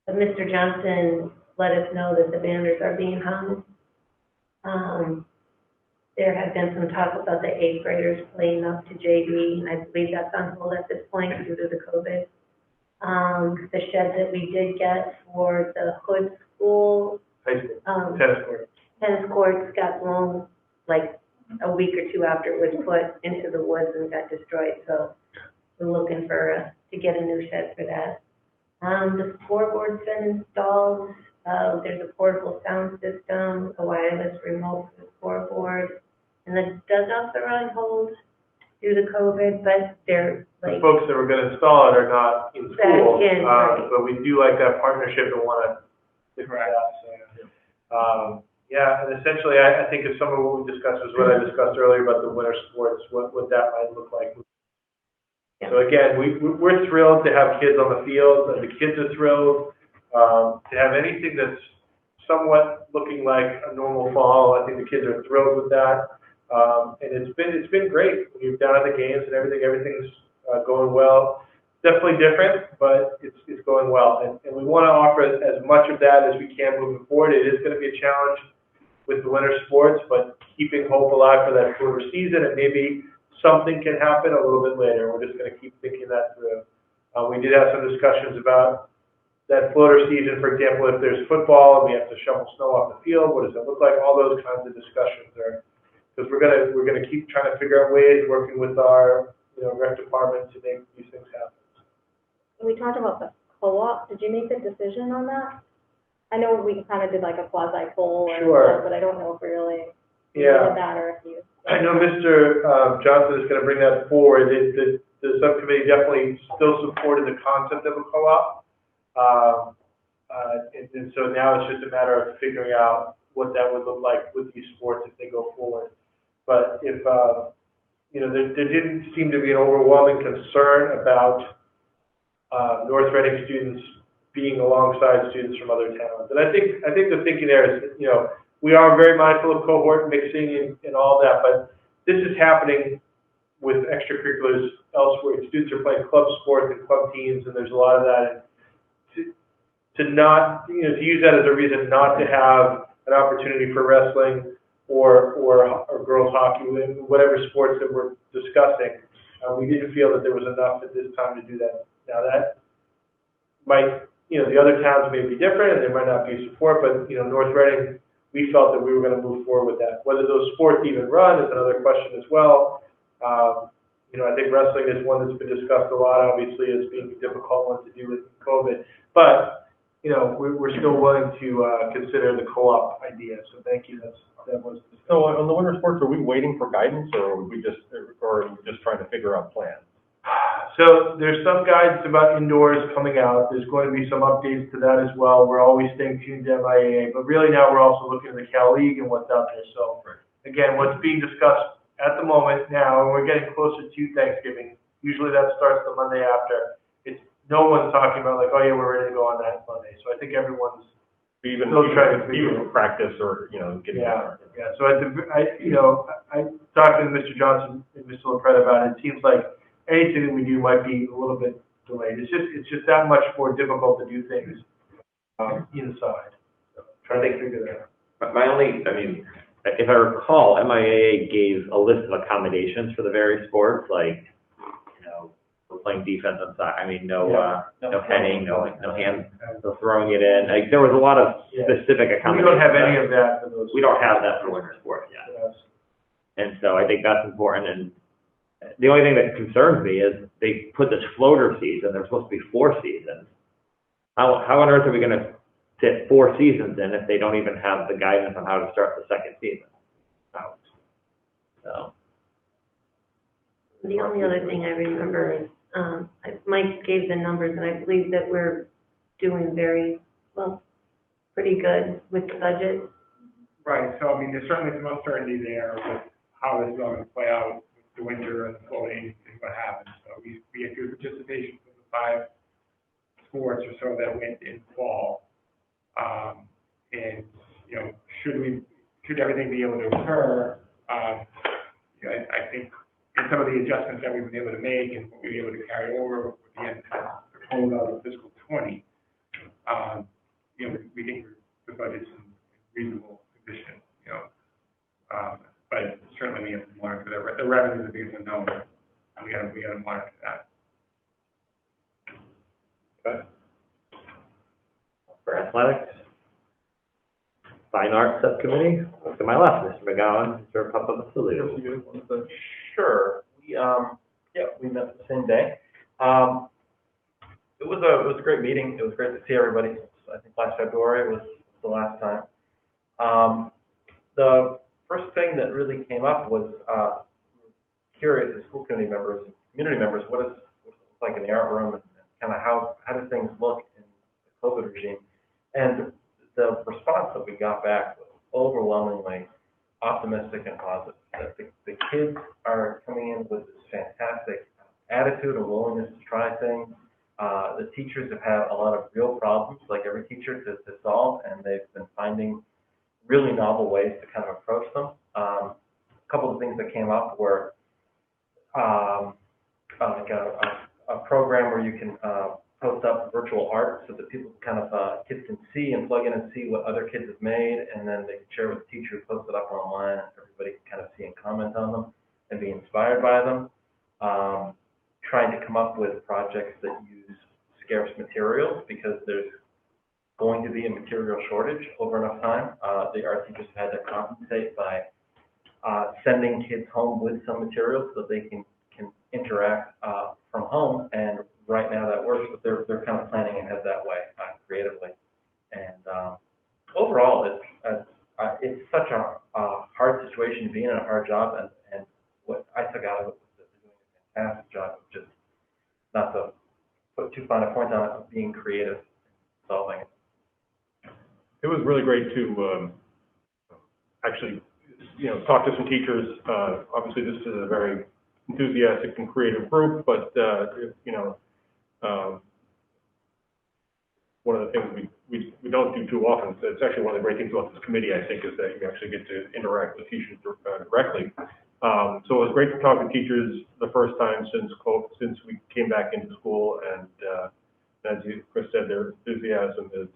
But Mr. Johnson let us know that the banners are being hung. There have been some talk about the 8th graders playing up to JV, and I believe that's on hold at this point due to the COVID. The shed that we did get for the Hood School, High school, tennis court. tennis courts got blown like a week or 2 after it was put into the woods and got destroyed, so we're looking for, to get a new shed for that. The scoreboard's been installed, there's a portable sound system, a wireless remote for the scoreboard, and the dugouts are on hold due to COVID, but they're The like, folks that were going to install it are not in school, Back in, right. but we do like that partnership and want to correct that. So, yeah, and essentially, I think if some of what we discussed was what I discussed earlier about the winter sports, what that might look like. Yeah. So again, we're thrilled to have kids on the field, and the kids are thrilled to have anything that's somewhat looking like a normal fall. I think the kids are thrilled with that, and it's been great. We've down at the games and everything's going well. Definitely different, but it's going well, and we want to offer as much of that as we can moving forward. It is going to be a challenge with the winter sports, but keeping hope alive for that shorter season, and maybe something can happen a little bit later. We're just going to keep thinking that through. We did have some discussions about that floater season, for example, if there's football and we have to shovel snow off the field, what does it look like? All those kinds of discussions are, because we're gonna keep trying to figure out ways, working with our rec department to make these things happen. We talked about the co-op. Did you make a decision on that? I know we kind of did like a quasi poll, Sure. But I don't know if we really did that or if you. I know Mr. Johnson is going to bring that forward. The subcommittee definitely still supported the concept of a co-op. And so now it's just a matter of figuring out what that would look like with these sports if they go forward. But if, there didn't seem to be an overwhelming concern about North Reading students being alongside students from other towns. And I think the thinking there is, we are very mindful of cohort mixing and all that, but this is happening with extracurriculars elsewhere. Students are playing club sports and club teams, and there's a lot of that. And to not, to use that as a reason not to have an opportunity for wrestling or girls hockey, whatever sports that we're discussing, we didn't feel that there was enough at this time to do that. Now that might, the other towns may be different and there might not be support, but, North Reading, we felt that we were going to move forward with that. Whether those sports even run is another question as well. I think wrestling is one that's been discussed a lot, obviously, as being a difficult one to do with COVID. But, we're still willing to consider the co-op idea. So thank you. That was. So on the winter sports, are we waiting for guidance, or are we just trying to figure out plans? So there's some guidance about indoors coming out. There's going to be some updates to that as well. We're always staying tuned to MIAA, but really now we're also looking at the Cal League and what's out there. So again, what's being discussed at the moment now, and we're getting closer to Thanksgiving. Usually that starts the Monday after. No one's talking about like, oh yeah, we're ready to go on that Monday. So I think everyone's still trying to figure even practice or, getting Yeah. So I talked to Mr. Johnson and Mr. LaPretta about it. It seems like anything that we do might be a little bit delayed. It's just that much more difficult to do things inside. So trying to figure that out. My only, if I recall, MIAA gave a list of accommodations for the various sports, like, we're playing defense on side. No heading, no hand, no throwing it in. Like, there was a lot of specific accommodations. We don't have any of that for those. We don't have that for winter sports yet. Yes. And so I think that's important. And the only thing that concerns me is they put this floater season. There's supposed to be 4 seasons. How on earth are we going to fit 4 seasons in if they don't even have the guidance on how to start the second season out? So. The only other thing I remember is, Mike gave the numbers, and I believe that we're doing pretty good with the budget. Right, so there's certainly some uncertainty there with how this is all going to play out with the winter and the floating and what happens. So we have good participation from the 5 sports or so that went in fall. And, should everything be able to occur, I think and some of the adjustments that we've been able to make and what we've been able to carry over with the end of the closeout of fiscal 20, we think the budget's in reasonable condition, but certainly we have to monitor the revenue is the biggest unknown, and we got to monitor that. Okay. For athletics, fine arts subcommittee. Look to my left, Mr. McGowan, Mr. Papapasiliou. Sure. We met the same day. It was a great meeting. It was great to see everybody. I think last February was the last time. The first thing that really came up was curious as school committee members and community members, what it looks like in the art room and kind of how do things look in the COVID regime. And the response that we got back was overwhelmingly optimistic and positive. That the kids are coming in with this fantastic attitude and willingness to try things. The teachers have had a lot of real problems, like every teacher, to solve, and they've been finding really novel ways to kind of approach them. A couple of things that came up were like a program where you can post up virtual art so that people kids can see and plug in and see what other kids have made, and then they can share with the teacher, post it up online, and everybody can kind of see and comment on them and be inspired by them. Trying to come up with projects that use scarce materials because there's going to be a material shortage over enough time. The art teachers have had to compensate by sending kids home with some materials so that they can interact from home, and right now that works, but they're kind of planning ahead that way creatively. And overall, it's such a hard situation to be in, and a hard job, and what I took out of it was that they're doing a fantastic job of just, not to put too fine a point on it, but being creative and solving it. It was really great to actually, talk to some teachers. Obviously, this is a very enthusiastic and creative group, but one of the things we don't do too often. So it's actually one of the great things about this committee, I think, is that you actually get to interact with teachers directly. So it was great to talk to teachers the first time since we came back into school, and as Chris said, their enthusiasm is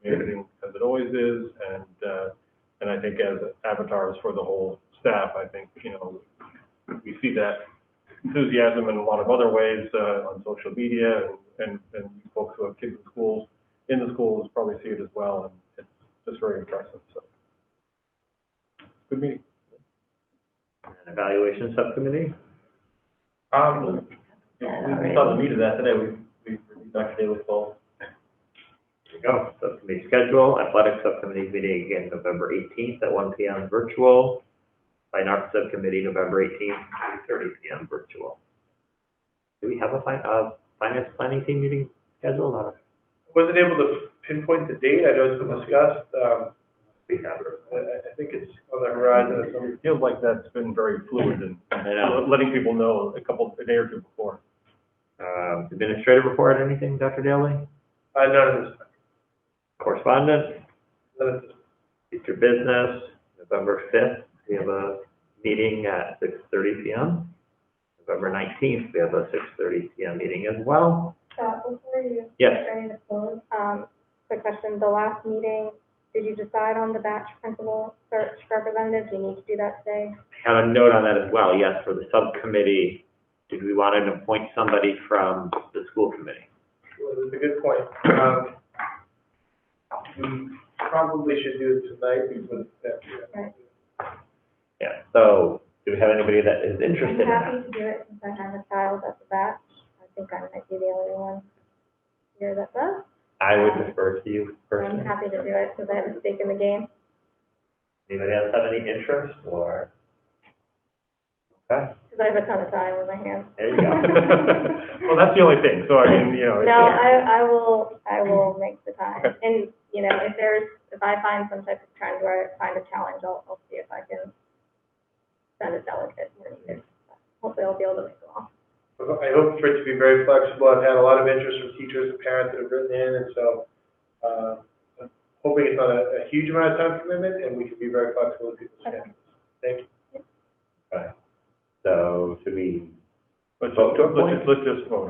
amazing, as it always is, and I think as avatars for the whole staff, I think, you know, we see that enthusiasm in a lot of other ways on social media, and folks who have kids in the schools probably see it as well, and it's just very impressive. So, good meeting. And evaluation subcommittee? We saw the meat of that today, we reviewed Dr. Daly's goals. There you go. Subcommittee schedule, athletics subcommittee meeting again November 18th at 1 p.m. virtual. Fine arts subcommittee November 18th, 3:30 p.m. virtual. Do we have a finance planning team meeting scheduled? Wasn't able to pinpoint the date, I know it's been discussed, We have it. I think it's on the horizon of some. It feels like that's been very fluid, and I know. letting people know a day or two before. Administrative report, anything, Dr. Daly? None of this, Correspondence, none of this. future business, November 5th, we have a meeting at 6:30 p.m. November 19th, we have a 6:30 p.m. meeting as well. Before you Yes. get ready to close, quick question, the last meeting, did you decide on the batch principal search representative? Do you need to do that today? I have a note on that as well, yes, for the subcommittee. Did we want to appoint somebody from the school committee? Well, that's a good point. We probably should do it tonight because Right. Yeah, so do we have anybody that is interested in I'm happy that? to do it since I have a child at the batch. I think I might be the only one here that does. I would defer to you I'm personally. happy to do it because I have a stake in the game. Anybody else have any interest or? Okay, Because I have a ton of time in my hands. there you go. Well, that's the only thing. So I mean, you know. No, I will make the time. Okay. And, you know, if I find some type of trend where I find a challenge, I'll see if I can send a delegate where needed. Hopefully I'll be able to make them all. I hope for it to be very flexible. I've had a lot of interest from teachers and parents that have written in, and so, I'm hoping it's not a huge amount of time commitment, and we can be very flexible with people's schedules. Thank you. Okay. So should we Let's vote to appoint? just vote.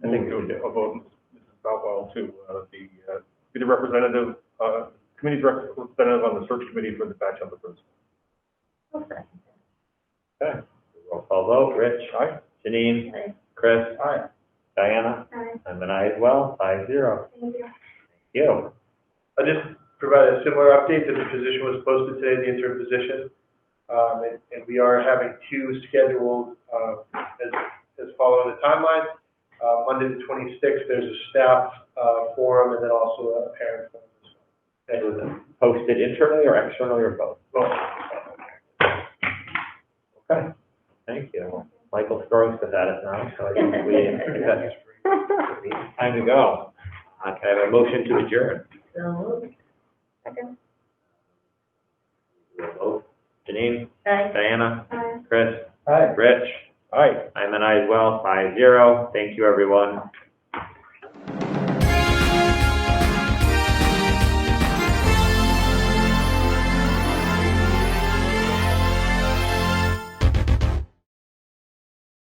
I think a vote is about well too. Be the representative, committee's representative on the search committee for the batch of the principal. Okay. Okay, roll call vote, Rich? Aye. Janine? Aye. Chris? Aye. Diana? All right. I'm an aye as well, 5-0. Thank you. Thank you. I'll just provide a similar update that the position was posted today, the interim position. And we are having two scheduled, as following the timeline. Monday the 26th, there's a staff, forum and then also a parent forum as well. And was it posted internally or externally or both? Well, Okay, thank you. Michael Strokes is at it now, so I think that's time to go. Can I have a motion to adjourn? So, Second. Vote. Janine? aye. Diana? Aye. Chris? Aye. Rich? Aye. I'm an aye as well, 5-0. Thank you, everyone.